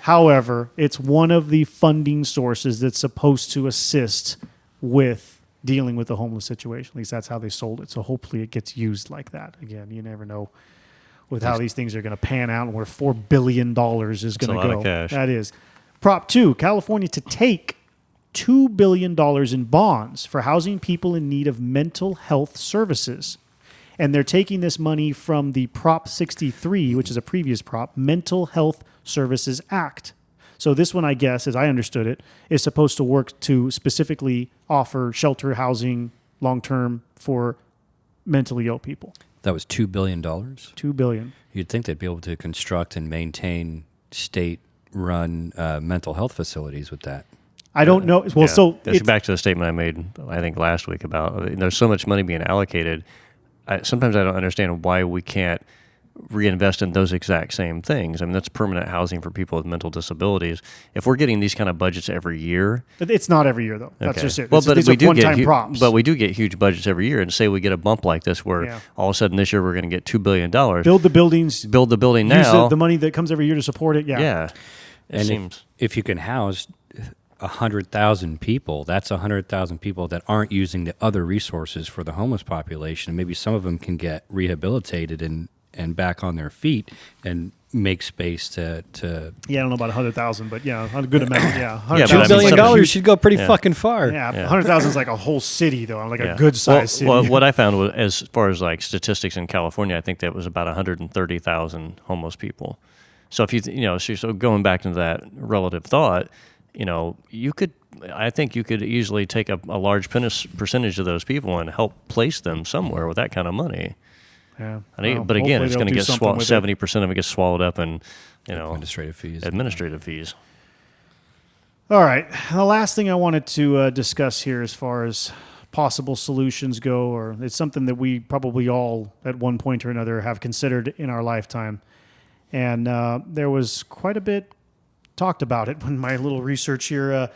However, it's one of the funding sources that's supposed to assist with dealing with the homeless situation. At least that's how they sold it. So hopefully it gets used like that. Again, you never know with how these things are going to pan out and where $4 billion is going to go. That's a lot of cash. That is. Prop 2, California to take $2 billion in bonds for housing people in need of mental health services. And they're taking this money from the Prop 63, which is a previous prop, Mental Health Services Act. So this one, I guess, as I understood it, is supposed to work to specifically offer shelter housing long-term for mentally ill people. That was $2 billion? $2 billion. You'd think they'd be able to construct and maintain state-run mental health facilities with that. I don't know. Well, so that's back to the statement I made, I think, last week about there's so much money being allocated. Sometimes I don't understand why we can't reinvest in those exact same things. I mean, that's permanent housing for people with mental disabilities. If we're getting these kind of budgets every year, it's not every year though. That's okay. just it. Well, but we do get props. But we do get huge budgets every year, and say we get a bump like this, where all of a sudden this year we're going to get $2 billion. Build the buildings. Build the building now. Use the money that comes every year to support it. Yeah. Yeah. And if you can house 100,000 people, that's 100,000 people that aren't using the other resources for the homeless population. Maybe some of them can get rehabilitated and back on their feet and make space to I don't know about 100,000, but a good amount. Yeah, $2 billion should go pretty fucking far. Yeah, 100,000 is like a whole city though, like a good sized city. Well, what I found was, as far as like statistics in California, I think that was about 130,000 homeless people. So if so going back into that relative thought, I think you could easily take a large percentage of those people and help place them somewhere with that kind of money. Yeah. But again, it's going to get 70% of it gets swallowed up in, administrative fees. All right. The last thing I wanted to discuss here as far as possible solutions go, or it's something that we probably all at one point or another have considered in our lifetime. And there was quite a bit talked about it in my little research here.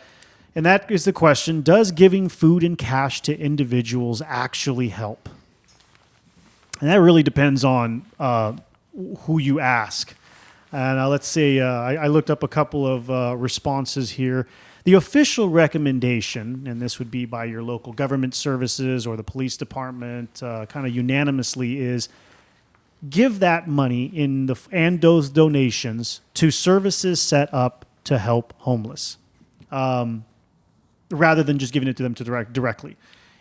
And that is the question, does giving food and cash to individuals actually help? And that really depends on who you ask. And let's say I looked up a couple of responses here. The official recommendation, and this would be by your local government services or the police department, kind of unanimously, is give that money and those donations to services set up to help homeless. rather than just giving it to them directly.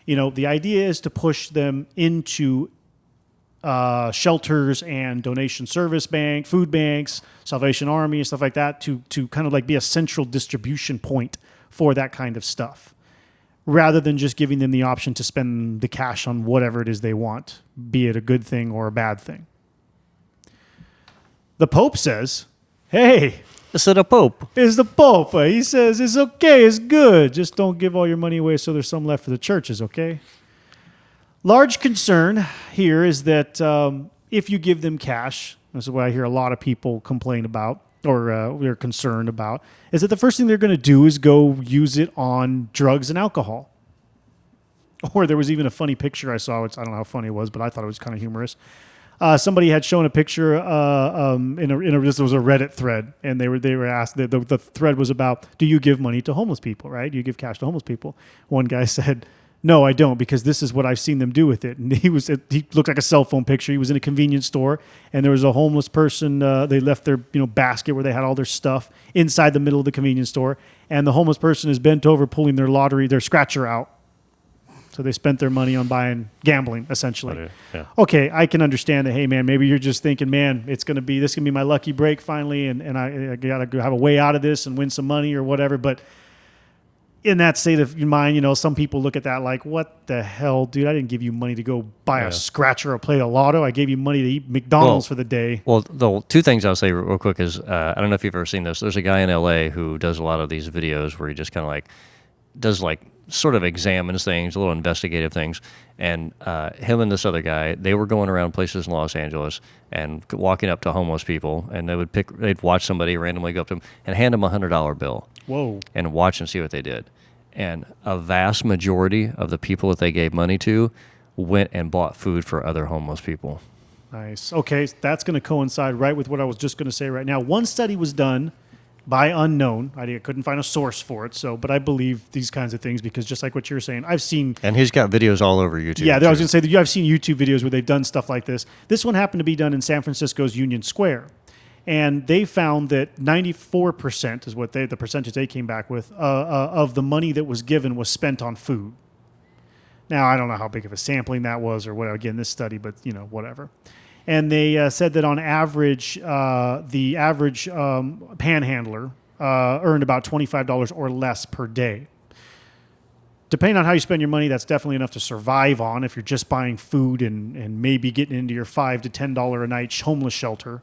The idea is to push them into shelters and donation service bank, food banks, Salvation Army, and stuff like that to kind of like be a central distribution point for that kind of stuff, rather than just giving them the option to spend the cash on whatever it is they want, be it a good thing or a bad thing. The Pope says, hey, Is it a Pope? is the Pope. He says, it's okay, it's good. Just don't give all your money away so there's some left for the churches, okay? Large concern here is that if you give them cash, this is what I hear a lot of people complain about, or they're concerned about, is that the first thing they're going to do is go use it on drugs and alcohol. Or there was even a funny picture I saw, which I don't know how funny it was, but I thought it was kind of humorous. Somebody had shown a picture this was a Reddit thread, and they were asked, the thread was about, do you give money to homeless people, right? Do you give cash to homeless people? One guy said, no, I don't, because this is what I've seen them do with it. And he looked like a cell phone picture. He was in a convenience store, and there was a homeless person. They left their basket where they had all their stuff inside the middle of the convenience store, and the homeless person is bent over pulling their scratcher out. So they spent their money on gambling, essentially. Yeah. Okay, I can understand that. Hey, man, maybe you're just thinking, man, this gonna be my lucky break finally, and I gotta have a way out of this and win some money or whatever. But in that state of your mind, some people look at that like, what the hell, dude? I didn't give you money to go buy a scratcher or play the lotto. I gave you money to eat McDonald's for the day. Well, the two things I'll say real quick is, I don't know if you've ever seen this. There's a guy in LA who does a lot of these videos where he just kind of like does like sort of examines things, little investigative things. And him and this other guy, they were going around places in Los Angeles and walking up to homeless people, and they'd watch somebody randomly go up to them and hand them a $100 bill. Whoa. And watch and see what they did. And a vast majority of the people that they gave money to went and bought food for other homeless people. Nice. Okay, that's going to coincide right with what I was just going to say right now. One study was done by unknown. I couldn't find a source for it, but I believe these kinds of things because just like what you're saying, I've seen... And he's got videos all over YouTube. Yeah, I was going to say that I've seen YouTube videos where they've done stuff like this. This one happened to be done in San Francisco's Union Square. And they found that 94% is what the percentage they came back with of the money that was given was spent on food. Now, I don't know how big of a sampling that was or whatever, again, this study, but, whatever. And they said that on average, the average panhandler earned about $25 or less per day. Depending on how you spend your money, that's definitely enough to survive on if you're just buying food and maybe getting into your $5 to $10 a night homeless shelter.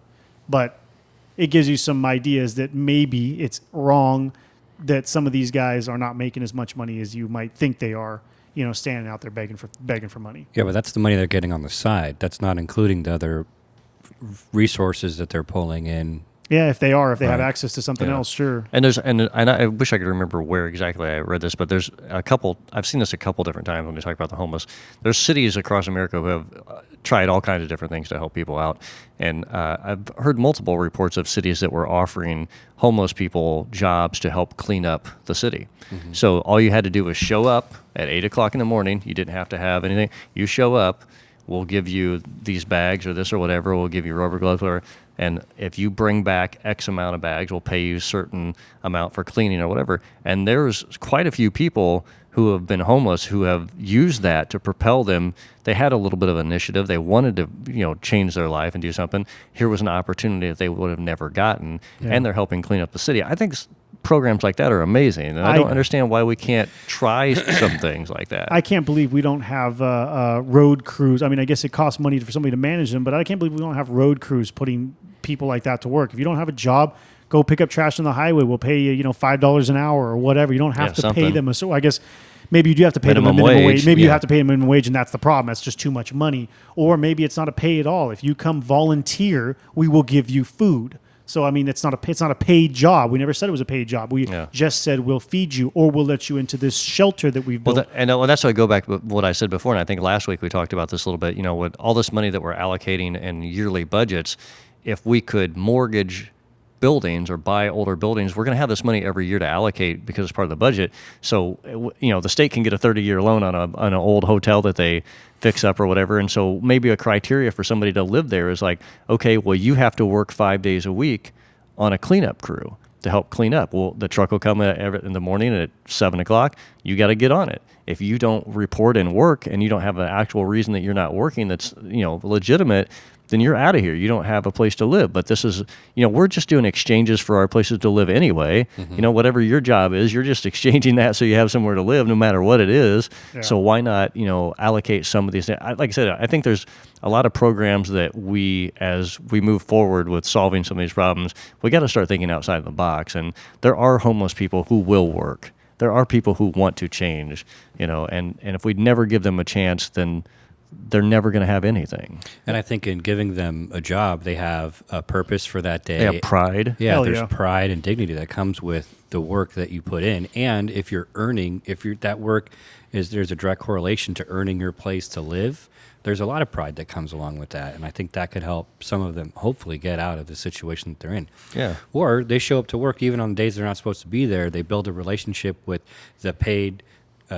But it gives you some ideas that maybe it's wrong that some of these guys are not making as much money as you might think they are, standing out there begging for money. Yeah, but that's the money they're getting on the side. That's not including the other resources that they're pulling in. Yeah, if they have access to something else, sure. And I wish I could remember where exactly I read this, but there's a couple. I've seen this a couple different times when we talk about the homeless. There's cities across America who have tried all kinds of different things to help people out, and I've heard multiple reports of cities that were offering homeless people jobs to help clean up the city. Mm-hmm. So all you had to do was show up at 8 o'clock in the morning. You didn't have to have anything. You show up. We'll give you these bags or this or whatever. We'll give you rubber gloves, whatever. And if you bring back X amount of bags, we'll pay you a certain amount for cleaning or whatever. And there's quite a few people who have been homeless who have used that to propel them. They had a little bit of initiative. They wanted to, change their life and do something. Here was an opportunity that they would have never gotten, and they're helping clean up the city. I think programs like that are amazing, and I don't understand why we can't try some things like that. I can't believe we don't have road crews. I mean, I guess it costs money for somebody to manage them, but I can't believe we don't have road crews putting people like that to work. If you don't have a job, go pick up trash on the highway. We'll pay you, $5 an hour or whatever. You don't have to pay them. So I guess maybe you do have to pay them a minimum wage. Maybe you have to pay them minimum wage, and that's the problem. That's just too much money. Or maybe it's not a pay at all. If you come volunteer, we will give you food. So, I mean, it's not a paid job. We never said it was a paid job. We just said we'll feed you or we'll let you into this shelter that we've built. Well, that's why I go back to what I said before, and I think last week we talked about this a little bit. With all this money that we're allocating in yearly budgets, if we could mortgage buildings or buy older buildings, we're going to have this money every year to allocate because it's part of the budget. So, the state can get a 30-year loan on an old hotel that they fix up or whatever. And so maybe a criteria for somebody to live there is like, okay, well, you have to work 5 days a week on a cleanup crew. to help clean up. Well, the truck will come in the morning at 7 o'clock. You got to get on it. If you don't report and work and you don't have an actual reason that you're not working that's, legitimate, then you're out of here. You don't have a place to live. But this is, we're just doing exchanges for our places to live anyway. Whatever your job is, you're just exchanging that so you have somewhere to live no matter what it is. Yeah. So why not, allocate some of these things? Like I said, I think there's a lot of programs that as we move forward with solving some of these problems, we got to start thinking outside of the box. And there are homeless people who will work. There are people who want to change, and if we never give them a chance, then they're never going to have anything. And I think in giving them a job, they have a purpose for that day. They have pride. Yeah, there's pride and dignity that comes with the work that you put in. And if you're that work there's a direct correlation to earning your place to live, there's a lot of pride that comes along with that. And I think that could help some of them hopefully get out of the situation that they're in. Yeah. Or they show up to work even on the days they're not supposed to be there. They build a relationship with the paid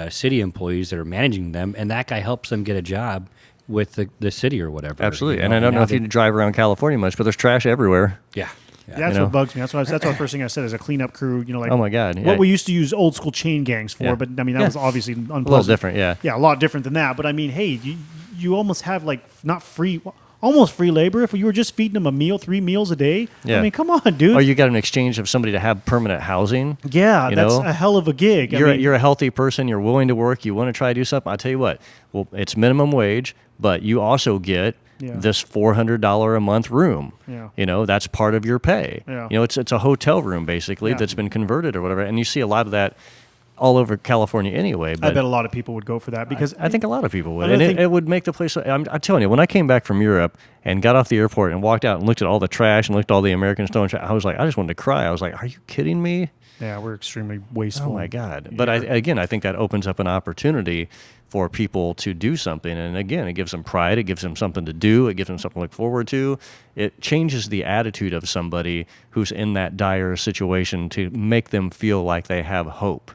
city employees that are managing them, and that guy helps them get a job with the city or whatever. Absolutely. And I don't know if you drive around California much, but there's trash everywhere. Yeah. That's what bugs me. That's the first thing I said is a cleanup crew. Oh my God, what we used to use old school chain gangs for, but I mean that was obviously unpleasant. A little different, yeah, a lot different than that. But I mean, hey, you almost have almost free labor if you were just feeding them a meal, 3 meals a day. Yeah. I mean, come on, dude. Or you got an exchange of somebody to have permanent housing. Yeah, that's a hell of a gig. You're a healthy person. You're willing to work. You want to try to do something. I'll tell you what. Well, it's minimum wage, but you also get this $400 a month room. Yeah. That's part of your pay. Yeah. It's a hotel room basically that's been converted or whatever. And you see a lot of that all over California anyway. But I bet a lot of people would go for that because I think a lot of people would. And it would make the place, I'm telling you, when I came back from Europe and got off the airport and walked out and looked at all the trash and looked at all the American stone trash, I was like, I just wanted to cry. I was like, are you kidding me? Yeah, we're extremely wasteful. Oh my God. But I think that opens up an opportunity for people to do something. And again, it gives them pride. It gives them something to do. It gives them something to look forward to. It changes the attitude of somebody who's in that dire situation to make them feel like they have hope.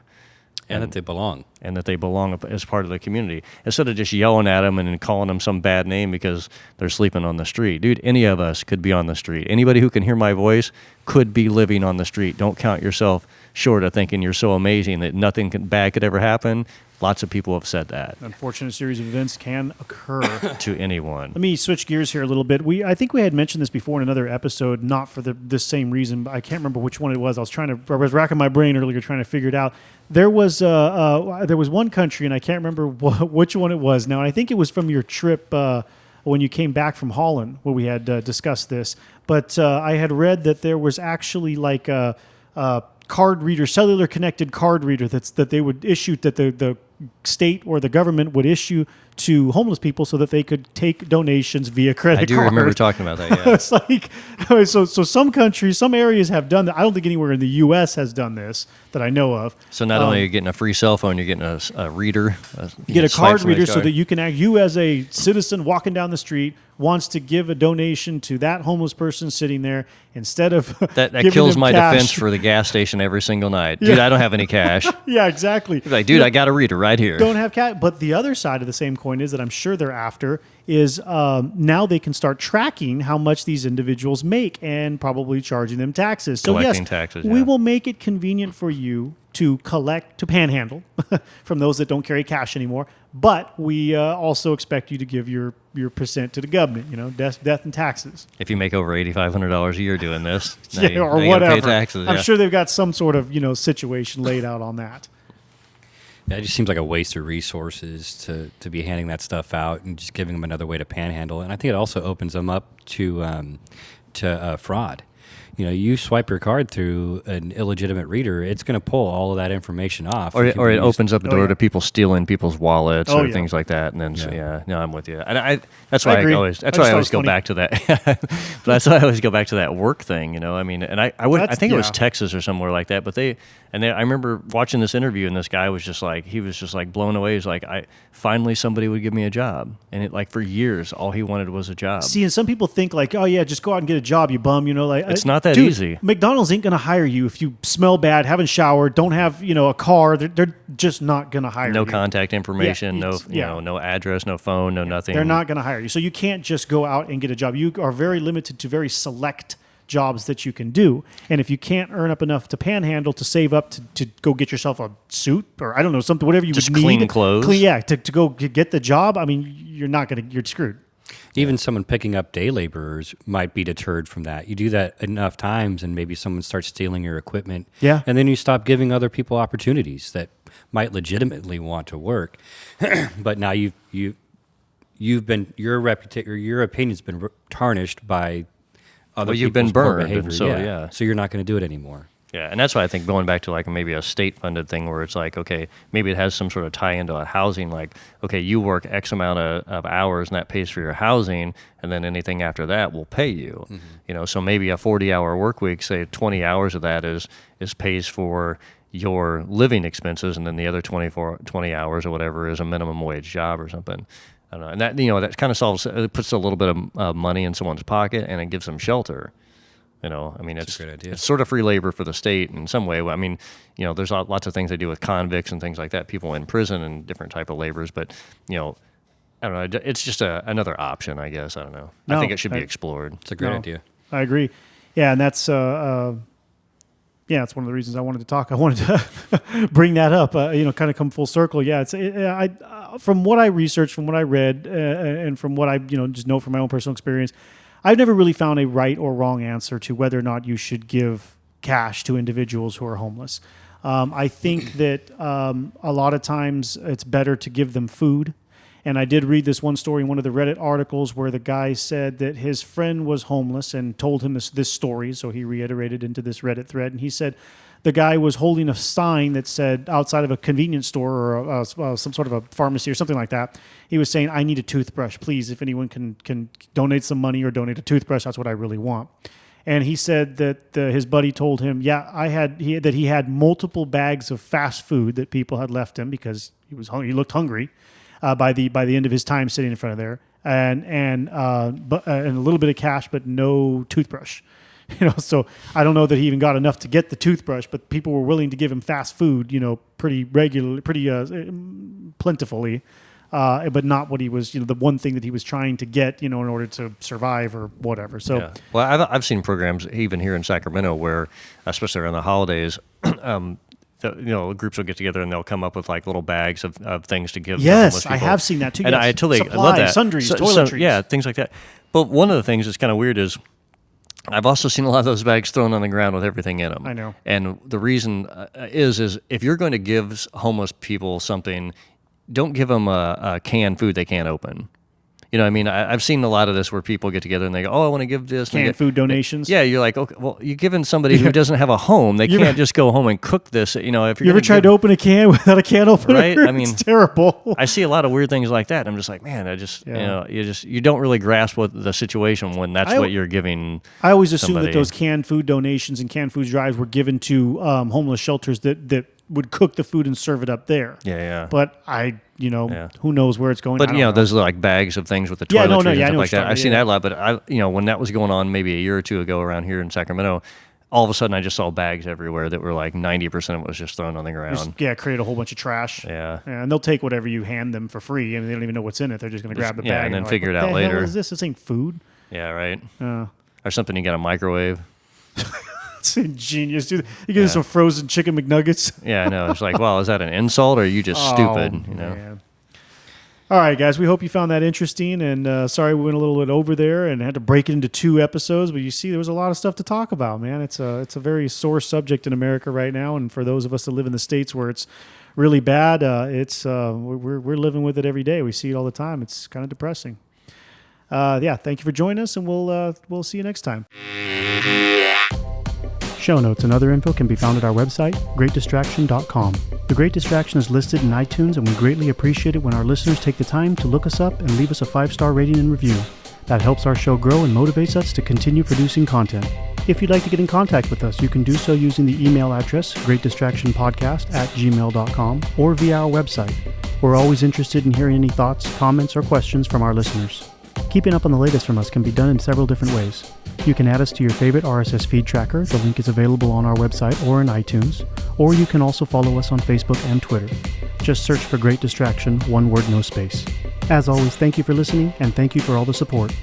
And that they belong. And that they belong as part of the community. Instead of just yelling at them and then calling them some bad name because they're sleeping on the street. Dude, any of us could be on the street. Anybody who can hear my voice could be living on the street. Don't count yourself short of thinking you're so amazing that nothing bad could ever happen. Lots of people have said that. Unfortunate series of events can occur to anyone. Let me switch gears here a little bit. I think we had mentioned this before in another episode, not for this same reason, but I can't remember which one it was. I was racking my brain earlier trying to figure it out. There was one country, and I can't remember which one it was now. And I think it was from your trip when you came back from Holland, where we had discussed this. But I had read that there was actually like a card reader, cellular connected card reader that they would issue, that the state or the government would issue to homeless people so that they could take donations via credit card. I do remember talking about that, yeah. It's like, so some countries, some areas have done that. I don't think anywhere in the U.S. has done this that I know of. So not only are you getting a free cell phone, you're getting a reader. You get a card reader so that you can you as a citizen walking down the street wants to give a donation to that homeless person sitting there instead of that kills my defense for the gas station every single night. Dude, I don't have any cash. Yeah, exactly. You're like, dude, I got a reader right here. Don't have cash. But the other side of the same coin is that I'm sure they're after is now they can start tracking how much these individuals make and probably charging them taxes. So collecting yes, taxes, we will make it convenient for you to panhandle from those that don't carry cash anymore. But we also expect you to give your percent to the government, death and taxes. If you make over $8,500 a year doing this, or whatever. Pay taxes, I'm sure they've got some sort of, situation laid out on that. Yeah, it just seems like a waste of resources to be handing that stuff out and just giving them another way to panhandle. And I think it also opens them up to fraud. You swipe your card through an illegitimate reader, it's going to pull all of that information off. Or it opens up the door to people stealing people's wallets or yeah. things like that. And then, no, I'm with you. And that's I why agree. I always go back to that. That's why I always go back to that work thing, I mean, and I think it was Texas or somewhere like that, but I remember watching this interview and this guy was just like, blown away. He's like, finally somebody would give me a job. And for years, all he wanted was a job. See, and some people think like, oh yeah, just go out and get a job, you bum, It's not that dude, easy. McDonald's ain't going to hire you if you smell bad, haven't showered, don't have, a car. They're just not going to hire you. No contact information, Yeah, no address, no phone, no nothing. They're not going to hire you. So you can't just go out and get a job. You are very limited to very select jobs that you can do. And if you can't earn up enough to panhandle to save up to go get yourself a suit or I don't know, something, whatever you Just would need. clean clothes. To go get the job. I mean, you're screwed. Even someone picking up day laborers might be deterred from that. You do that enough times, and maybe someone starts stealing your equipment. Yeah. And then you stop giving other people opportunities that might legitimately want to work. But now your opinion's been tarnished by other you've been people's poor burned, behavior. and so, yeah. So you're not going to do it anymore. Yeah, and that's why I think going back to like maybe a state-funded thing where it's like, okay, maybe it has some sort of tie into a housing, like, okay, you work X amount of hours and that pays for your housing, and then anything after that will pay you. Mm-hmm. You know, so maybe a 40-hour work week, say 20 hours of that is pays for your living expenses, and then the other 20 hours or whatever is a minimum wage job or something. I don't know, and that that kind of it puts a little bit of money in someone's pocket, and it gives them shelter. You know, I mean, it's a great idea. It's sort of free labor for the state in some way. I mean, there's lots of things they do with convicts and things like that, people in prison and different type of labors. But, I don't know. It's just another option, I guess. I don't know. I think it should be explored. It's a great idea. I agree. Yeah, and that's it's one of the reasons I wanted to talk. I wanted to bring that up. Kind of come full circle. Yeah, from what I researched, from what I read, and from what I just know from my own personal experience. I've never really found a right or wrong answer to whether or not you should give cash to individuals who are homeless. I think that a lot of times it's better to give them food. And I did read this one story in one of the Reddit articles where the guy said that his friend was homeless and told him this story. So he reiterated into this Reddit thread. And he said the guy was holding a sign that said outside of a convenience store or some sort of a pharmacy or something like that. He was saying, I need a toothbrush. Please, if anyone can donate some money or donate a toothbrush, that's what I really want. And he said that his buddy told him, that he had multiple bags of fast food that people had left him because he looked hungry by the end of his time sitting in front of there, and a little bit of cash, but no toothbrush. So I don't know that he even got enough to get the toothbrush, but people were willing to give him fast food, pretty regularly, pretty plentifully, but not what he was, the one thing that he was trying to get, in order to survive or whatever. So, yeah. Well, I've seen programs even here in Sacramento where, especially around the holidays, groups will get together and they'll come up with like little bags of things to give. Yes, to homeless people. I have seen that too. And yes. I totally Supplies, love that. Sundries, toiletries. Yeah, things like that. But one of the things that's kind of weird is I've also seen a lot of those bags thrown on the ground with everything in them. I know. And the reason is if you're going to give homeless people something, don't give them a canned food they can't open. I've seen a lot of this where people get together and they go, oh, I want to give this. Canned food donations. Yeah, you're like, okay, well, you're giving somebody who doesn't have a home. They can't just go home and cook this. If you're you ever tried to open a can without a can opener? Right? I mean, it's terrible. I see a lot of weird things like that. I'm just like, man, you don't really grasp what the situation when that's what you're giving. I always assumed somebody. that those canned food donations and canned food drives were given to homeless shelters that would cook the food and serve it up there. Yeah. But who knows where it's going. But those are like bags of things with the toiletries and stuff like that. I've seen that a lot. But when that was going on maybe a year or two ago around here in Sacramento, all of a sudden I just saw bags everywhere that were like 90% of it was just thrown on the ground. Create a whole bunch of trash. Yeah. And they'll take whatever you hand them for free. I mean, they don't even know what's in it. They're just going to grab the bag and then they're figure like, it out what the later. hell is this? This ain't food. Yeah, right. Or something you got a microwave. It's ingenious, dude. You get some frozen chicken McNuggets. Yeah, I know. It's like, well, is that an insult or are you just stupid? Man. All right, guys. We hope you found that interesting. And sorry we went a little bit over there and had to break it into 2 episodes. But you see, there was a lot of stuff to talk about, man. It's a very sore subject in America right now. And for those of us that live in the States where it's really bad, we're living with it every day. We see it all the time. It's kind of depressing. Thank you for joining us, and we'll see you next time. Show notes and other info can be found at our website, greatdistraction.com. The Great Distraction is listed in iTunes, and we greatly appreciate it when our listeners take the time to look us up and leave us a 5-star rating and review. That helps our show grow and motivates us to continue producing content. If you'd like to get in contact with us, you can do so using the email address, greatdistractionpodcast@gmail.com, or via our website. We're always interested in hearing any thoughts, comments, or questions from our listeners. Keeping up on the latest from us can be done in several different ways. You can add us to your favorite RSS feed tracker. The link is available on our website or in iTunes. Or you can also follow us on Facebook and Twitter. Just search for Great Distraction, one word, no space. As always, thank you for listening, and thank you for all the support.